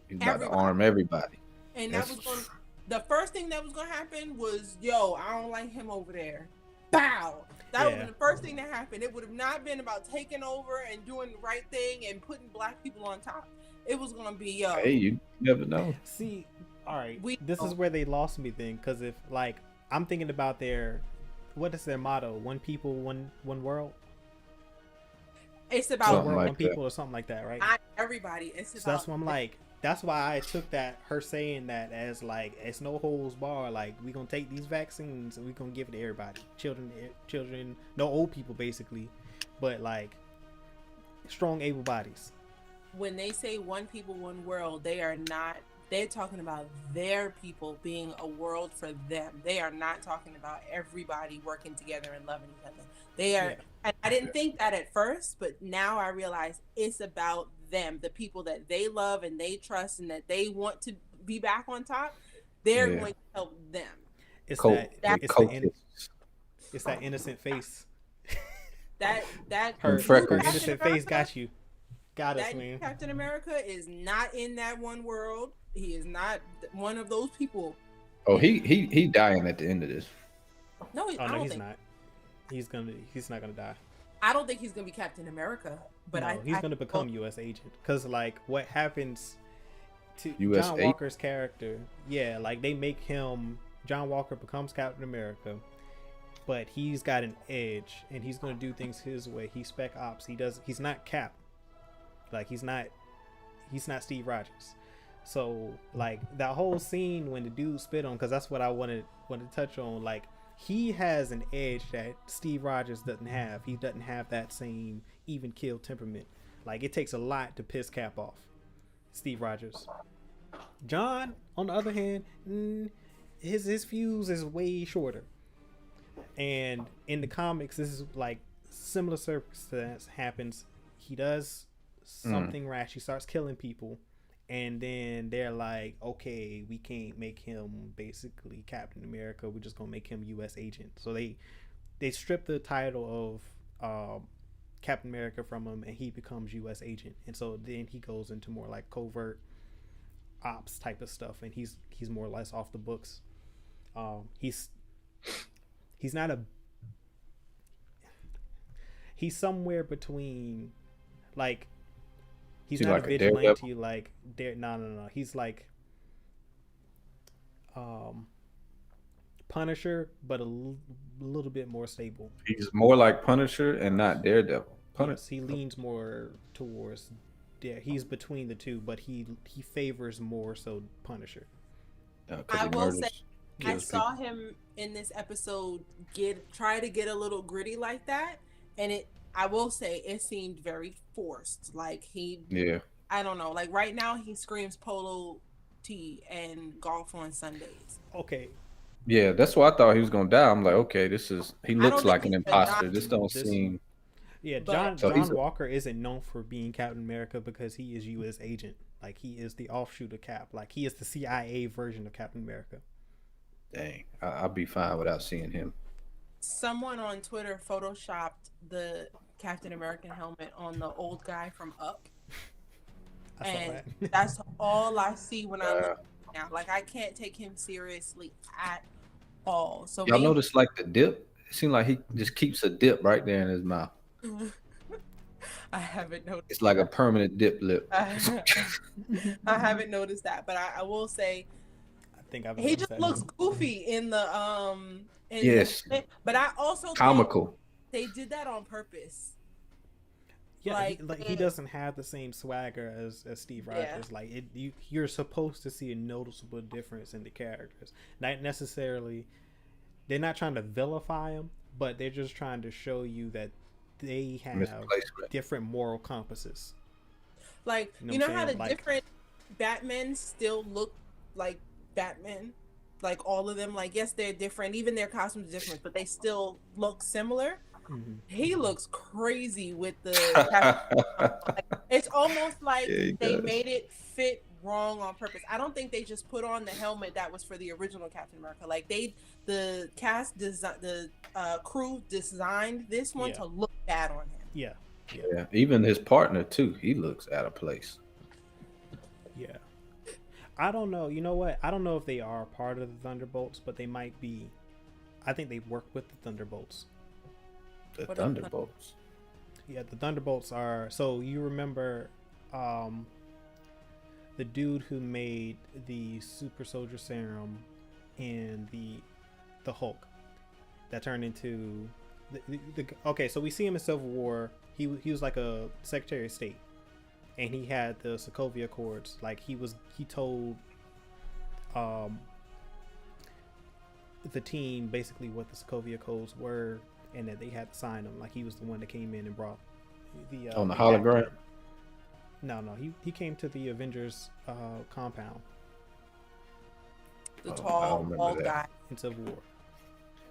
He's about to Everybody. arm everybody. And that That's was going, the first thing that was going to happen was, yo, I don't like him over there. Bow. That would have been the first thing that happened. It would have not been about taking over and doing the right thing and putting black people on top. It was going to be, yo. hey, you never know. See, all right, We this is know. where they lost me then, because if like I'm thinking about their, what is their motto? One people, one world. It's One about Something world, like one that. people, or something like that, right? not everybody. It's So about that's why I'm like, that's why I took that her saying that as like it's no holds bar. Like we gonna take these vaccines and we gonna give it to everybody, children, no old people basically, but like strong able bodies. when they say one people, one world, they are not, they're talking about their people being a world for them. They are not talking about everybody working together and loving each other. They are, Yeah. and I didn't think that at first, but now I realize it's about them, the people that they love and they trust and that they want to be back on top. They're Yeah. going to help them. It's Coat, that the it's coat. it's that innocent face. That Her new freckles. Captain innocent face America, got you. Got us, that new man. Captain America is not in that one world. He is not one of those people. Oh, he dying at the end of this. No, Oh I no, don't he's think. not. He's not gonna die. I don't think he's gonna be Captain America. But No, he's gonna become U.S. agent. Cause like what happens to US John agent? Walker's character? Yeah, like they make him. John Walker becomes Captain America, but he's got an edge, and he's gonna do things his way. He's spec ops. He's not Cap. Like he's not Steve Rogers. So like that whole scene when the dude spit on, because that's what I wanted to touch on. Like he has an edge that Steve Rogers doesn't have. He doesn't have that same even keel temperament. Like it takes a lot to piss Cap off. Steve Rogers. John, on the other hand, his fuse is way shorter. And in the comics, this is like similar circumstance happens. He does something rash. He starts killing people, and then they're like, "Okay, we can't make him basically Captain America. We're just gonna make him U.S. agent." So they strip the title of Captain America from him, and he becomes U.S. agent. And so then he goes into more like covert ops type of stuff, and he's more or less off the books. He's not a he's somewhere between like he's not like a a vigilante like no he's like Punisher, but a little bit more stable. He's more like Punisher and not Daredevil. Yes, he leans more towards he's between the two, but he favors more so Punisher. I will say, I saw him in this episode try to get a little gritty like that, and I will say it seemed very forced. Like I don't know. Like right now, he screams polo tee and golf on Sundays. Okay. Yeah, that's why I thought he was gonna die. I'm like, okay, he looks like an think he's gonna imposter. die. This don't seem. Yeah, But- John Walker isn't known for being Captain America because he is U.S. agent. Like he is the offshoot of Cap. Like he is the CIA version of Captain America. Dang, I'll be fine without seeing him. Someone on Twitter photoshopped the Captain American helmet on the old guy from Up, I saw and that. that's all I see when I look now. Like I can't take him seriously at all. So Y'all notice like the dip? It seemed like he just keeps a dip right there in his mouth. I haven't noticed. It's like a permanent dip lip. I haven't noticed that, but I will say I think I've he noticed just that. looks goofy in the Yes. but I also think Comical. they did that on purpose. Yeah, like, he doesn't have the same swagger as Steve Rogers. Yeah. Like you're supposed to see a noticeable difference in the characters. Not necessarily, they're not trying to vilify him, but they're just trying to show you that they have Misplacement. different moral compasses. Like You know you what know I'm how the saying? Like- different Batmen still look like Batman. like all of them, like yes, they're different, even their costumes are different, but they still look similar. Mm-hmm. He looks crazy with the Captain America. Like, it's almost like Yeah, he they does. made it fit wrong on purpose. I don't think they just put on the helmet that was for the original Captain America. Like the cast design, the crew designed this one Yeah. to look bad on him. Yeah. Yeah. Yeah, even his partner too. He looks out of place. Yeah. I don't know. You know what? I don't know if they are part of the Thunderbolts, but they might be. I think they work with the Thunderbolts. The What Thunderbolts. Yeah, the Thunderbolts are. So you remember, the dude who made the Super Soldier Serum in the Hulk that turned into okay. So we see him in Civil War. He was like a Secretary of State, and he had the Sokovia Accords. Like he told the team basically what the Sokovia Codes were, and that they had to sign them. Like he was the one that came in and brought the On the hologram. captain. No, he came to the Avengers compound The I tall, remember bald that. guy. in Civil War.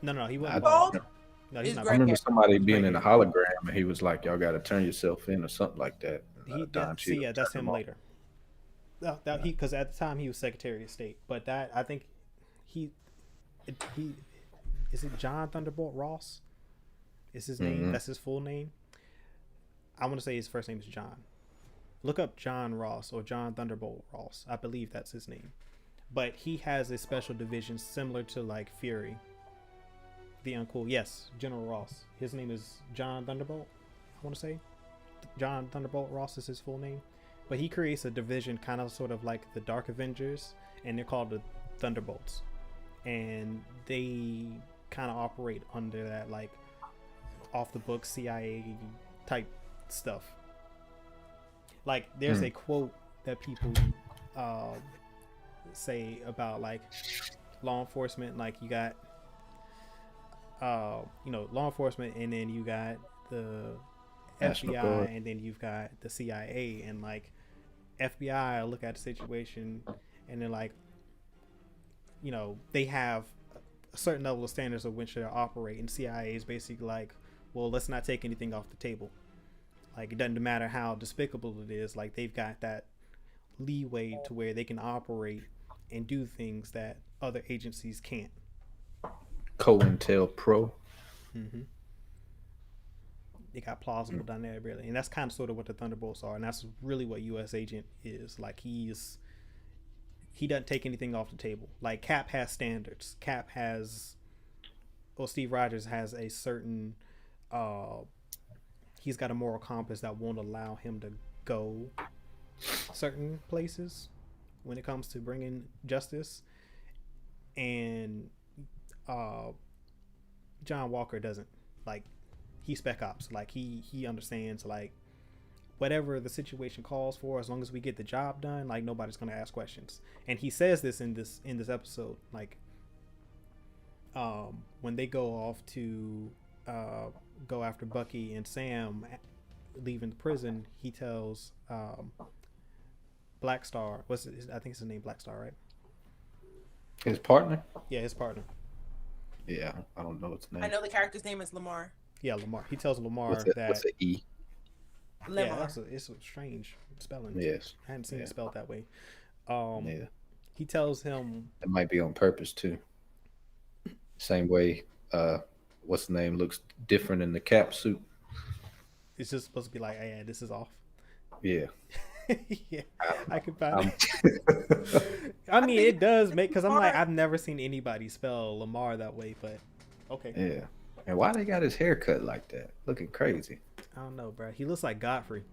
No, he I wasn't don't bald. Bald? No, he's He's not. gray. I remember somebody being Right in a here. hologram and he was like, "Y'all got to turn yourself in" or something like that. Don See, Cheadle yeah, that's turned him off. later. That he, because at the time he was Secretary of State, but that I think he is it John Thunderbolt Ross? Is his name? Mhm. That's his full name. I want to say his first name is John. Look up John Ross or John Thunderbolt Ross. I believe that's his name. But he has a special division similar to like Fury, the Uncool. Yes, General Ross. His name is John Thunderbolt. I want to say John Thunderbolt Ross is his full name. But he creates a division kind of sort of like the Dark Avengers, and they're called the Thunderbolts. And they kind of operate under that like off the book CIA type stuff. Like there's a quote that people say about like law enforcement, like you got law enforcement, and then you got the National FBI, Guard. and then you've got the CIA. And like FBI look at the situation, and they're like, they have a certain level of standards of which they operate, and CIA is basically like, well, let's not take anything off the table. Like it doesn't matter how despicable it is, like they've got that leeway to where they can operate and do things that other agencies can't. COINTELPRO. Mm-hmm. They got plausible deniability, and that's kind of sort of what the Thunderbolts are, and that's really what U.S. Agent is. Like he doesn't take anything off the table. Like Cap has standards. Steve Rogers has a certain he's got a moral compass that won't allow him to go certain places when it comes to bringing justice. And John Walker doesn't. Like he's spec ops. Like he understands like whatever the situation calls for, as long as we get the job done, like nobody's gonna ask questions. And he says this in this episode, like when they go off to go after Bucky and Sam leaving the prison, he tells Black Star, I think it's his name, Black Star, right? His partner? Yeah, his partner. Yeah, I don't know its name. I know the character's name is Lamar. Yeah, Lamar. He tells Lamar What's an E? Lamar. Yeah, it's a strange spelling. Yes. I hadn't seen it spelled that way. Yeah. He tells him It might be on purpose too. Same way, what's the name looks different in the cap suit. it's just supposed to be like, hey, this is off. Yeah. Yeah, I can find it. I mean, it does make, because I'm like, I've never seen anybody spell Lamar that way, but okay. Yeah. And why they got his hair cut like that? Looking crazy. I don't know, bro. He looks like Godfrey.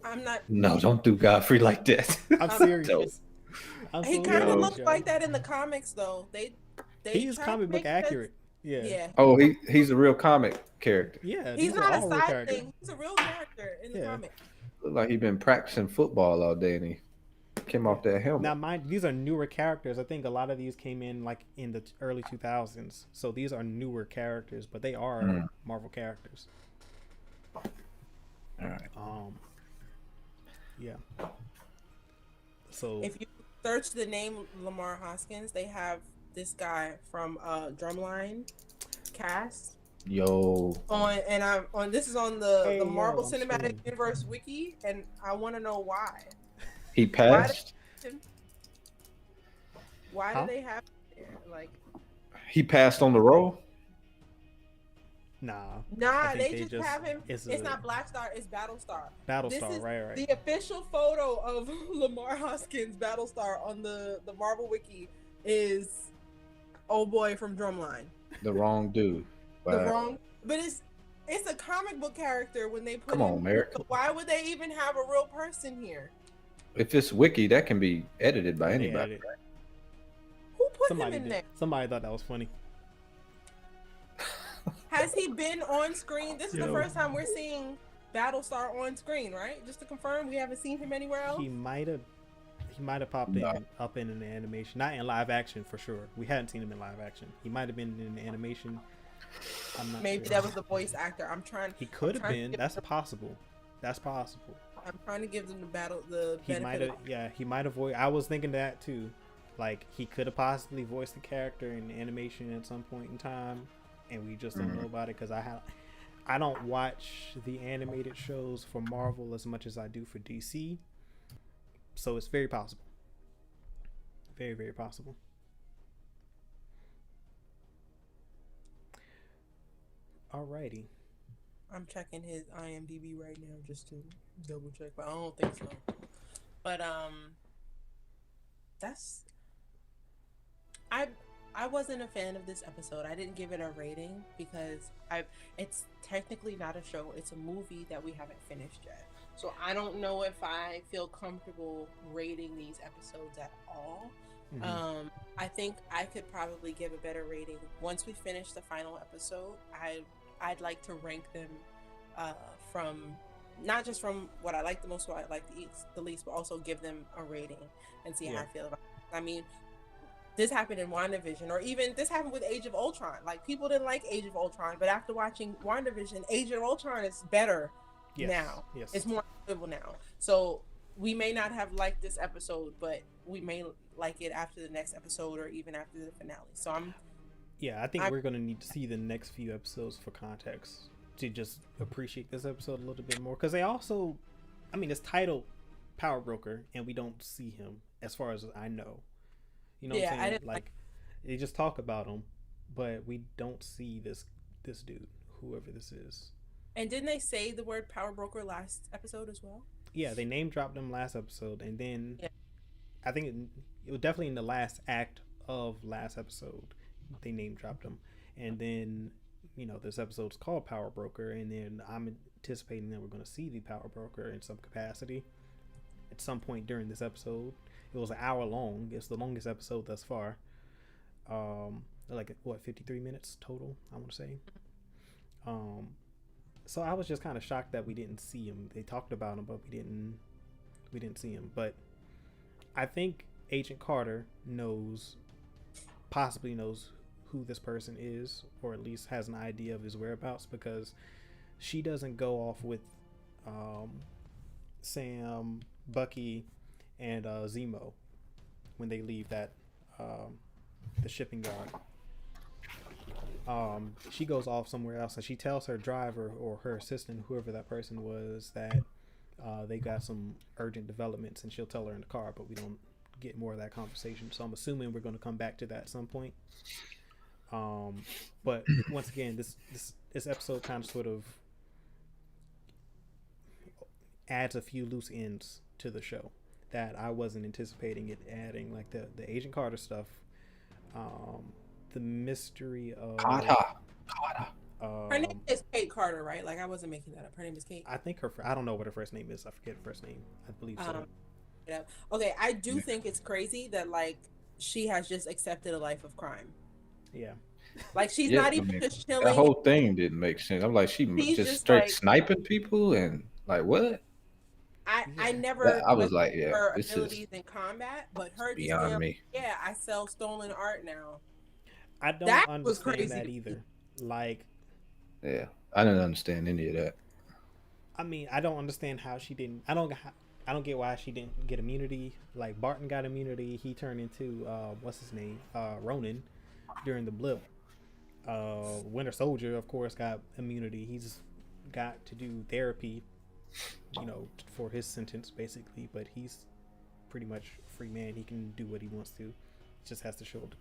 I'm not. No, don't do Godfrey like that. I'm serious. No. He kind of No, looks yo. like that in the comics, though. They He's try to comic book make accurate. sense. Yeah. Yeah. Oh, he's a real comic character. Yeah. He's these are not a all real side characters. thing. He's a real character in the Yeah. comic. Look like he been practicing football all day and he came off that helmet. Now, these are newer characters. I think a lot of these came in like in the early 2000s. So these are newer characters, but they are Marvel characters. All right. Yeah. So If you search the name Lamar Hoskins, they have this guy from Drumline cast Yo, on, and I'm on. This is on the Hey, yo, Marvel I'm Cinematic screaming. Universe wiki, and I want to know why. he Why? passed. Why do Huh? they have it there? Like, He passed on the role. Nah, I nah, think they they just just have him. it's It's a not Black Star, it's Battlestar. This Battlestar, is right? the official photo of Lamar Hoskins Battlestar on the Marvel wiki is old boy from Drumline. The wrong dude. The Wow. wrong, but it's a comic book character when they put Come on, in. Merrick. So why would they even have a real person here? If it's wiki, that can be edited by They anybody. added- Who put Somebody him in did. there? Somebody thought that was funny. Has he been on screen? This is the Yo. first time we're seeing Battlestar on screen, right? Just to confirm, we haven't seen him anywhere else. He might have popped No. in up in an animation, not in live action for sure. We hadn't seen him in live action. He might have been in the animation. I'm not Maybe sure. that was the voice actor. He could have trying to been. get That's them- possible. That's possible. I'm trying to give them the He might benefit. have. Yeah, he might have voiced. I was thinking that too. Like he could have possibly voiced the character in animation at some point in time, and we just don't know about it because I don't watch the animated shows for Marvel as much as I do for DC. So it's very possible. Very, very possible. Alrighty. I'm checking his IMDb right now just to double check, but I don't think so. But that's I wasn't a fan of this episode. I didn't give it a rating because it's technically not a show. It's a movie that we haven't finished yet. So I don't know if I feel comfortable rating these episodes at all. Mhm. I think I could probably give a better rating once we finish the final episode. I'd like to rank them from not just from what I like the most, what I like the least, but also give them a rating and see how I feel about it. I mean, this happened in WandaVision, or even this happened with Age of Ultron. Like, people didn't like Age of Ultron, but after watching WandaVision, Age of Ultron is better now. Yes. It's more enjoyable now. So we may not have liked this episode, but we may like it after the next episode or even after the finale. So I think we're gonna need to see the next few episodes for context to just appreciate this episode a little bit more. Because they also, I mean, it's titled Power Broker, and we don't see him as far as I know. You know what I'm saying? Like, they just talk about him, but we don't see this dude, whoever this is. And didn't they say the word Power Broker last episode as well? Yeah, they name dropped him last episode, and then I think it was definitely in the last act of last episode. They name dropped him, and then this episode's called Power Broker, and then I'm anticipating that we're going to see the Power Broker in some capacity at some point during this episode. It was an hour long. It's the longest episode thus far. Like 53 minutes total, I want to say. So I was just kind of shocked that we didn't see him. They talked about him, but we didn't see him. But I think Agent Carter possibly knows who this person is, or at least has an idea of his whereabouts, because she doesn't go off with Sam, Bucky, and Zemo when they leave that the shipping yard. She goes off somewhere else, and she tells her driver or her assistant, whoever that person was, that they got some urgent developments, and she'll tell her in the car, but we don't get more of that conversation. So I'm assuming we're going to come back to that at some point. But once again, this episode kind of sort of adds a few loose ends to the show that I wasn't anticipating it adding, like the Agent Carter stuff, the mystery of Carter. Her name is Kate Carter, right? Like, I wasn't making that up. Her name is Kate. I think I don't know what her first name is. I forget her first name. I believe so. Okay, I do think it's crazy that, like, she has just accepted a life of crime. Yeah. Like, she's not even just chilling. That whole thing didn't make sense. I'm like, she's just straight like, sniping people, and like, what? I never. I was like, yeah, her this abilities is in combat, but her just beyond me. Yeah, I sell stolen art now. I don't That was understand crazy that to me. either. Like, Yeah, I didn't understand any of that. I mean, I don't understand how she didn't. I don't. I don't get why she didn't get immunity. Like Barton got immunity. He turned into what's his name? Ronan during the blip. Winter Soldier, of course, got immunity. He's got to do therapy, for his sentence basically. But he's pretty much a free man. He can do what he wants to. He just has to show up to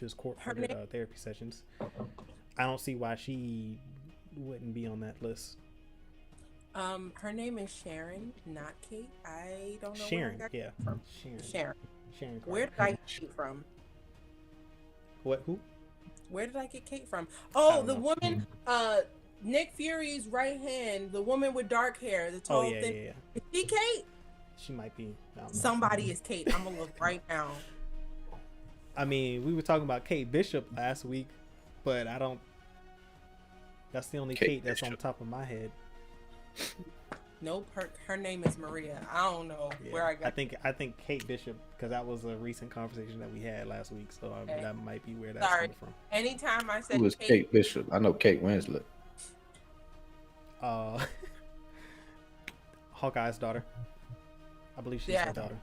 his court for the therapy sessions. I don't see why she wouldn't be on that list. Her name is Sharon, not Kate. I don't know. Sharon, yeah. From. Sharon. Where did I get Kate from? What? Who? Where did I get Kate from? Oh, the woman, Nick Fury's right hand, the woman with dark hair, the tall, thin. Yeah. Is she Kate? She might be. Somebody is Kate. I'm gonna look right now. I mean, we were talking about Kate Bishop last week, but I don't. That's the only Kate that's on top of my head. Nope, her name is Maria. I don't know where I got. I think Kate Bishop, because that was a recent conversation that we had last week, so that might be where that's coming from. Anytime I said who was Kate Bishop, I know Kate Winslet. Hawkeye's daughter. I believe she's her daughter.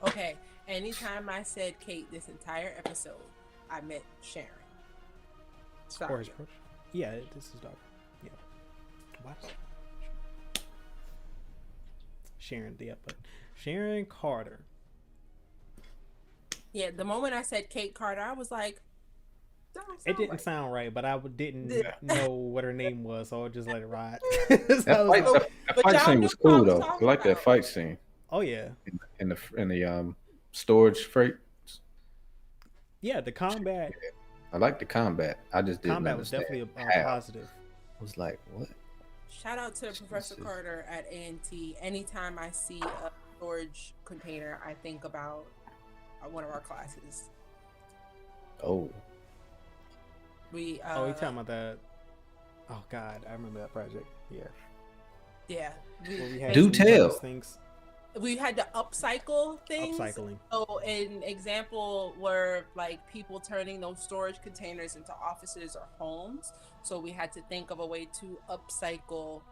Okay. Anytime I said Kate this entire episode, I meant Sharon. Sorry. Or his approach. Yeah, this is daughter. Yeah. What? Sharon, but Sharon Carter. Yeah, the moment I said Kate Carter, I was like, it didn't sound right, but I didn't know what her name was, so I just let it ride. That fight scene was cool though. I like that fight scene. Oh yeah. In the storage freight. Yeah, the combat. I like the combat. I just didn't combat was definitely a positive. I was like, what? Shout out to Professor Carter at A&T. Anytime I see a storage container, I think about one of our classes. Oh. We you talking about that? Oh God, I remember that project. Yeah. Yeah. Do tell. Things. We had to upcycle things. Upcycling. So an example were like people turning those storage containers into offices or homes. So we had to think of a way to upcycle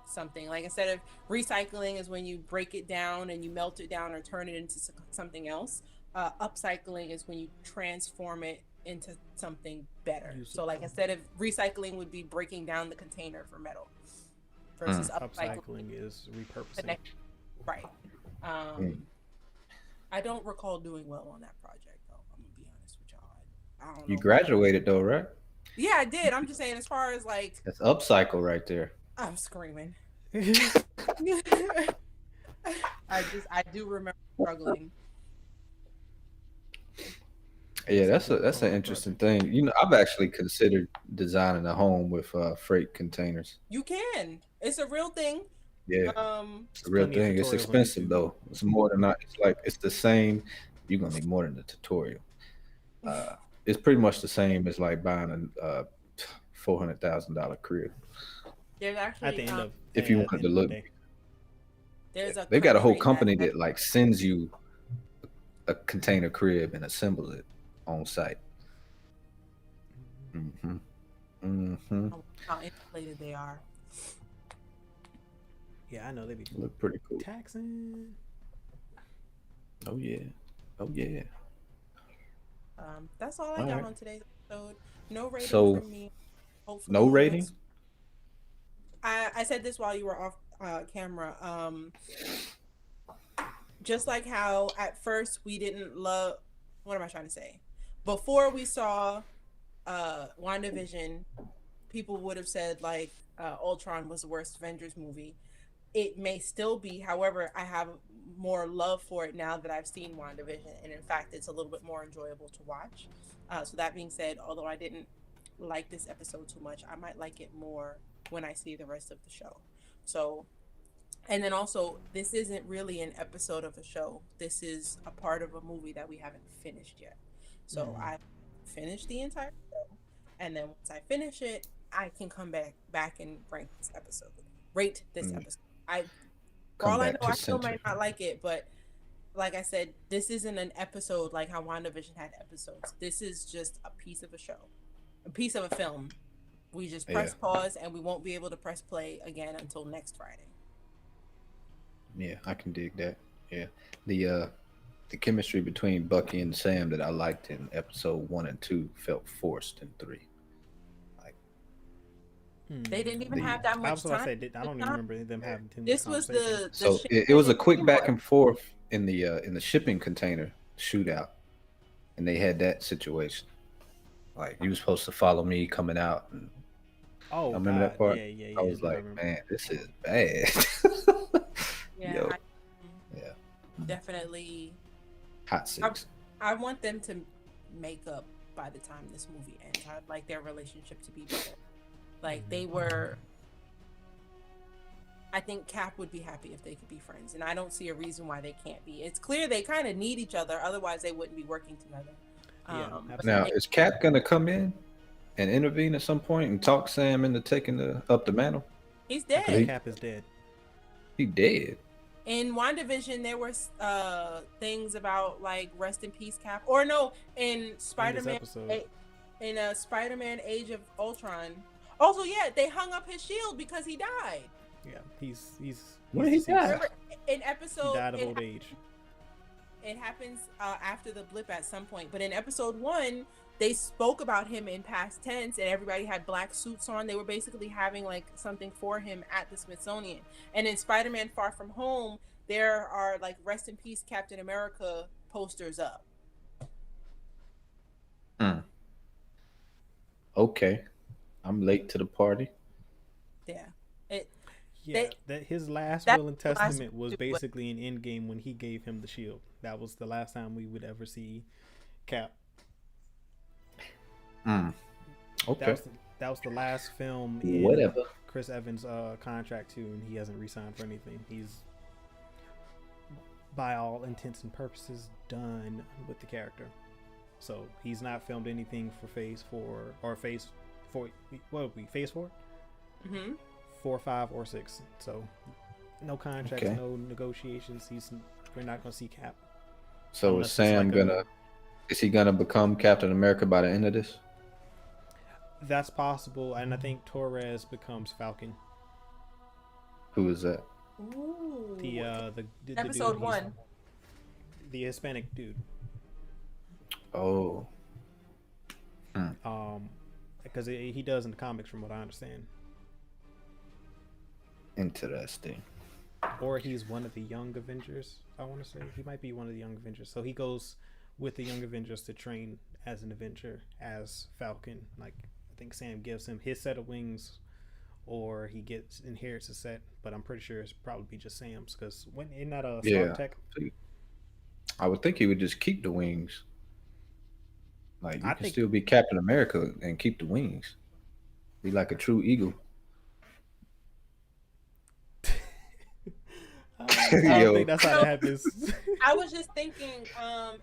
something. Like instead of recycling is when you break it down and you melt it down or turn it into something else. Upcycling is when you transform it into something better. So like instead of recycling would be breaking down the container for metal. Versus upcycling is repurposing. Right. I don't recall doing well on that project though. I'm gonna be honest with y'all. I don't know. You graduated though, right? Yeah, I did. I'm just saying, as far as like, that's upcycle right there. I'm screaming. I do remember struggling. Yeah, that's an interesting thing. I've actually considered designing a home with freight containers. You can. It's a real thing. Yeah, it's a real thing. It's expensive though. It's more than not. It's like it's the same. You're gonna need more than the tutorial. It's pretty much the same as like buying a $400,000 crib. There's actually at the end of if you wanted to look. They got a whole company that like sends you a container crib and assembles it on site. How inflated they are. Yeah, I know they be look pretty cool. Taxing. Oh yeah. That's all I got on today's episode. No rating from me. Hopefully no rating. I said this while you were off camera. Just like how at first we didn't love. What am I trying to say? Before we saw WandaVision, people would have said like Ultron was the worst Avengers movie. It may still be, however, I have more love for it now that I've seen WandaVision, and in fact, it's a little bit more enjoyable to watch. So that being said, although I didn't like this episode too much, I might like it more when I see the rest of the show. So, and then also, this isn't really an episode of a show. This is a part of a movie that we haven't finished yet. So I finished the entire show, and then once I finish it, I can come back and rate this episode. For all I know, I still might not like it, but like I said, this isn't an episode like how WandaVision had episodes. This is just a piece of a show, a piece of a film. We just press pause, and we won't be able to press play again until next Friday. Yeah, I can dig that. Yeah, the chemistry between Bucky and Sam that I liked in episode 1 and 2 felt forced in 3. Like They didn't even the have that I much was about to time. say I don't even Time. remember them having too much This was conversation. the so it Shannon was a and quick back Seymour. and forth in the shipping container shootout, and they had that situation. Like you were supposed to follow me coming out, and I Oh remember that God, part. yeah, yeah, I yeah. was I like, remember. man, this is bad. Yeah, Yo, I yeah, definitely. hot I, six. I want them to make up by the time this movie ends. I'd like their relationship to be better. Like they were. I think Cap would be happy if they could be friends, and I don't see a reason why they can't be. It's clear they kind of need each other, otherwise they wouldn't be working together. Yeah, But Now, absolutely. is Cap gonna come in and intervene at some point and talk Sam into taking up the mantle? he's I Cause think dead. he Cap is dead. he dead. In WandaVision, there were things about like rest in peace, Cap, or no, in In this Spider-Man, episode, in Spider-Man: Age of Ultron. Also, yeah, they hung up his shield because he died. yeah, he's When he deceased. died? Remember, in He episode, died of old age. it happens after the blip at some point. But in episode 1, they spoke about him in past tense, and everybody had black suits on. They were basically having like something for him at the Smithsonian. And in Spider-Man: Far From Home, there are like "Rest in Peace, Captain America" posters up. Hmm. Okay, I'm late to the party. Yeah, it Yeah, they that his last that's will and the last testament was do what basically an Endgame when he gave him the shield. That was the last time we would ever see Cap. Hmm. That Okay. was the, that was the last film in Whatever. Chris Evans' contract too, and he hasn't re-signed for anything. He's by all intents and purposes done with the character. So he's not filmed anything for Phase 4 or Phase 4. What would be Phase 4? Mm-hmm. 4, 5, or 6. So no contracts, Okay. no negotiations. We're not gonna see Cap So is unless it's Sam like gonna? Is he gonna become Captain America by the end of this? that's possible, and I think Torres becomes Falcon. Who is that? Ooh. The dude Episode he's 1. the Hispanic dude. Oh. Because he does in the comics, from what I understand. Interesting. Or he's one of the Young Avengers. I want to say he might be one of the Young Avengers. So he goes with the Young Avengers to train as an Avenger, as Falcon. Like I think Sam gives him his set of wings, or he inherits a set. But I'm pretty sure it's probably just Sam's because when in that Stark Yeah. Tech, I would think he would just keep the wings. Like you I can think still be Captain America and keep the wings. Be like a true eagle. I don't Yo. think that's how that happens. I was just thinking,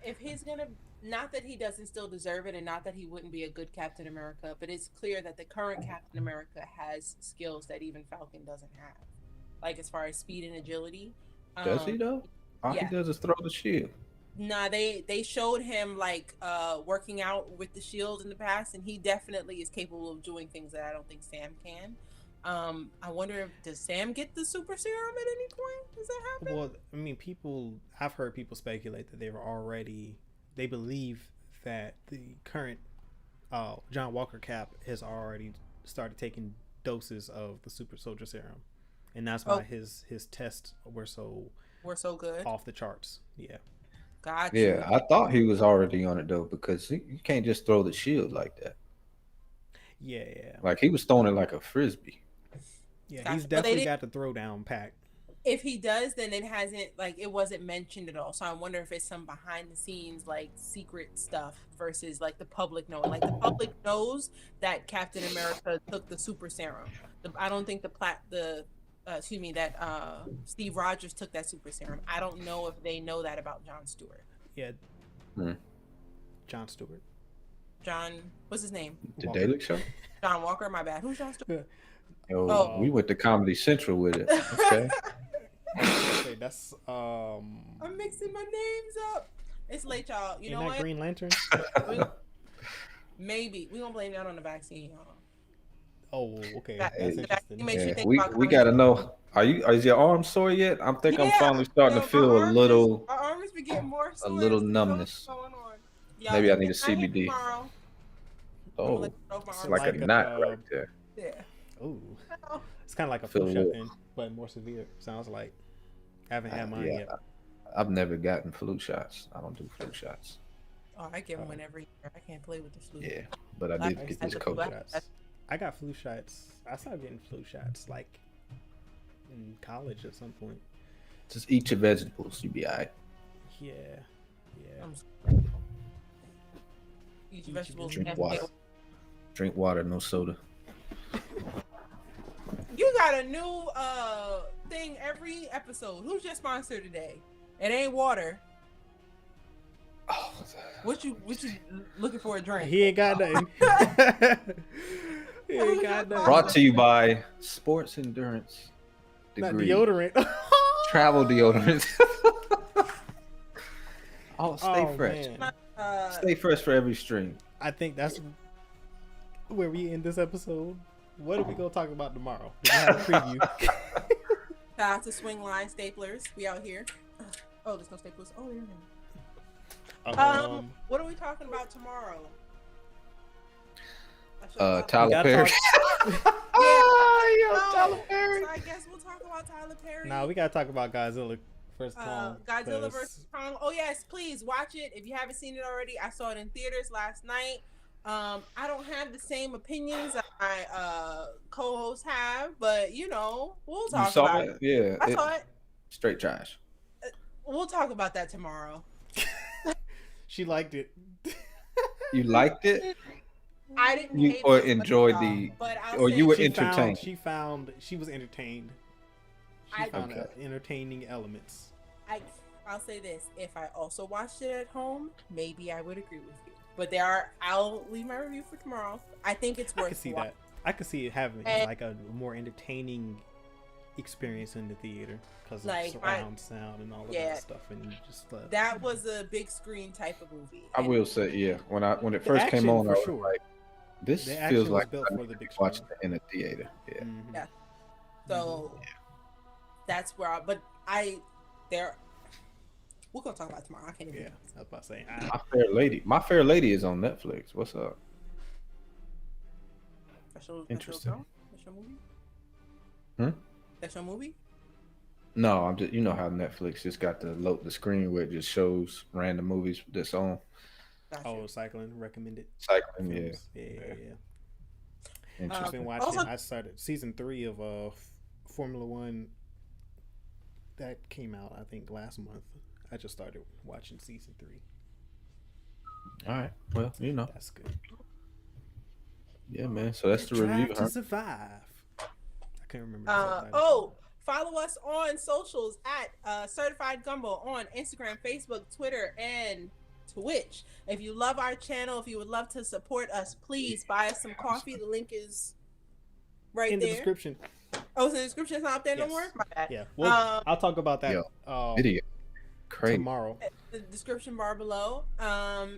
if he's gonna, not that he doesn't still deserve it, and not that he wouldn't be a good Captain America, but it's clear that the current Captain America has skills that even Falcon doesn't have, like as far as speed and agility. Does he though? All Yeah. he does is throw the shield. Nah, they showed him like working out with the shield in the past, and he definitely is capable of doing things that I don't think Sam can. I wonder if does Sam get the super serum at any point? Does that happen? Well, I mean, I've heard people speculate that they believe that the current John Walker Cap has already started taking doses of the super soldier serum, and that's why his tests We're so good. off the charts. Yeah. Got you. Yeah, I thought he was already on it though because you can't just throw the shield like that. Yeah. Like he was throwing it like a frisbee. Yeah, Gotcha. he's But definitely got the throwdown pack. If he does, then it wasn't mentioned at all. So I wonder if it's some behind the scenes like secret stuff versus like the public knowing. Like the public knows that Captain America took the super serum. I don't think Steve Rogers took that super serum. I don't know if they know that about John Stewart. Yeah. Hmm. John Stewart. John, what's his name? The Walker. Daily Show. John Walker. My bad. Who's John Stewart? Yo, Oh. we went to Comedy Central with it. Okay. Okay, that's I'm mixing my names up. It's late, y'all. You Isn't know that what? Green Lantern? Maybe we gonna blame that on the vaccine, y'all. Oh, okay. That, That's Hey, that interesting. makes you yeah, think we about we gotta comedy. know. Is your arm sore yet? I think I'm Yeah, finally starting to yo, feel my arm is be getting more a sore. little As I know what's numbness. going on. Y'all, Maybe I if need you're a not here CBD. tomorrow, I'm gonna let Oh, you know if my It's it's arm is like a like knot a right there. yeah. oh, Oh, it's kind of like a Feel flu a shot little. then, but more severe. Sounds like I haven't had mine Yeah, yet. I've never gotten flu shots. I don't do flu shots. oh, I get Uh, one every year. I can't play with the flu. Yeah, but I Last did I used get to I had this the get flu. flu COVID. shots. I got flu shots. I started getting flu shots like in college at some point. Just eat your vegetables. You be alright. Yeah, yeah. I'm eat Eat your vegetables Drink and vegetables. stay water. Drink water, no soda. You got a new thing every episode. Who's your sponsor today? It ain't water. Oh, What you looking for a drink? He ain't got nothing. He ain't got brought nothing. to you by Sports Endurance Not Degree deodorant. Travel Deodorant. Oh, stay Oh fresh. man, Stay fresh for every stream. I think that's where we end this episode. What are we gonna talk about tomorrow? We have a preview. Shout out to Swing Line Staplers. We out here. Oh, there's no staplers. Oh, there. What are we talking about tomorrow? I should've thought- we Tyler gotta Perry. talk. No, Tyler Perry. So I guess we'll talk about Tyler Perry. Nah, we gotta talk about Godzilla first. Godzilla 'cause vs Kong. Oh yes, please watch it if you haven't seen it already. I saw it in theaters last night. I don't have the same opinions that my co-hosts have, but you know, we'll You talk saw about it? it. Yeah. I saw it. Straight trash. We'll talk about that tomorrow. She liked it. You liked it? I didn't You hate or it as much enjoyed as y'all, the but I'll or say you were this. entertained. She was entertained. She I- found Okay. entertaining elements. I'll say this: if I also watched it at home, maybe I would agree with you. But I'll leave my review for tomorrow. I think it's worth. I could see that. I could see it having like a more entertaining experience in the theater because of Like, surround sound and all of yeah. that stuff, and just That was a big screen type of movie. I And will say, yeah. When it The first came action, on, for I was sure. like, this The feels action was like built I for need the to big watch screen. it in a theater. Yeah. Mhm. Yeah. So that's where we're gonna talk about it tomorrow. I can't even. Yeah, I was about to say. My Fair Lady is on Netflix. What's up? Interesting. Special movie. Hmm? Special movie. No, I'm just how Netflix just got the screen where it just shows random movies that's on. Gotcha. Oh, cycling recommended. Cycling, yeah. Films. Yeah. I've Interesting. been watching. Also- I started season 3 of Formula One. That came out, I think, last month. I just started watching season 3. All right. Well, That's good. yeah, man. So that's the Drive review. to Huh? survive. I can't remember. the subtitle. Follow us on socials at Certified Gumbo on Instagram, Facebook, Twitter, and Twitch. If you love our channel, if you would love to support us, please buy us some coffee. The link is right in there. the description. Oh, so the description is not up there no Yes. more? My bad. Yeah. Well, I'll talk about that Video. Crazy. tomorrow. The description bar below.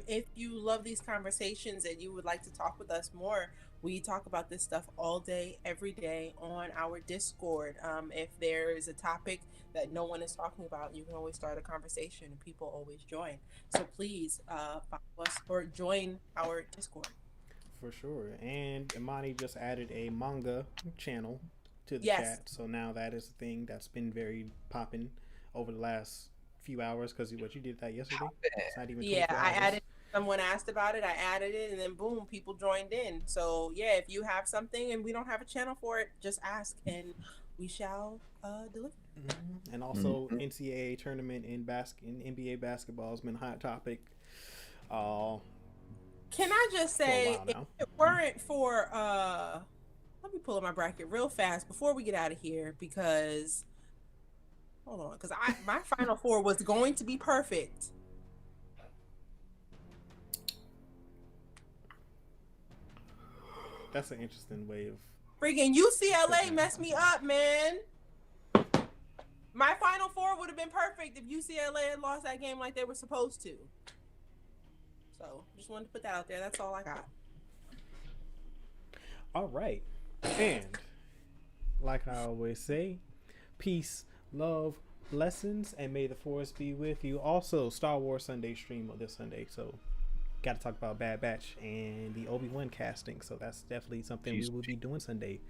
If you love these conversations and you would like to talk with us more, we talk about this stuff all day, every day on our Discord. If there is a topic that no one is talking about, you can always start a conversation and people always join. So please follow us or join our Discord. For sure. And Imani just added a manga channel to the Yes. chat. So now that is a thing that's been very popping over the last few hours because what you did that yesterday. It's not even Yeah, 24 I hours. added. Someone asked about it, I added it, and then boom, people joined in. So yeah, if you have something and we don't have a channel for it, just ask and we shall deliver. Mhm. And also NCAA tournament in NBA basketball has been a hot topic. Can I just For a say, while if now. it weren't for let me pull up my bracket real fast before we get out of here because hold on, because my final four was going to be perfect. That's an interesting way of. Freaking UCLA messed me up, man. My final four would have been perfect if UCLA had lost that game like they were supposed to. So just wanted to put that out there. That's all I got. All right. And like I always say, peace, love, blessings, and may the force be with you. Also, Star Wars Sunday stream this Sunday, so got to talk about Bad Batch and the Obi-Wan casting. So that's definitely something we Peace. will be doing Sunday.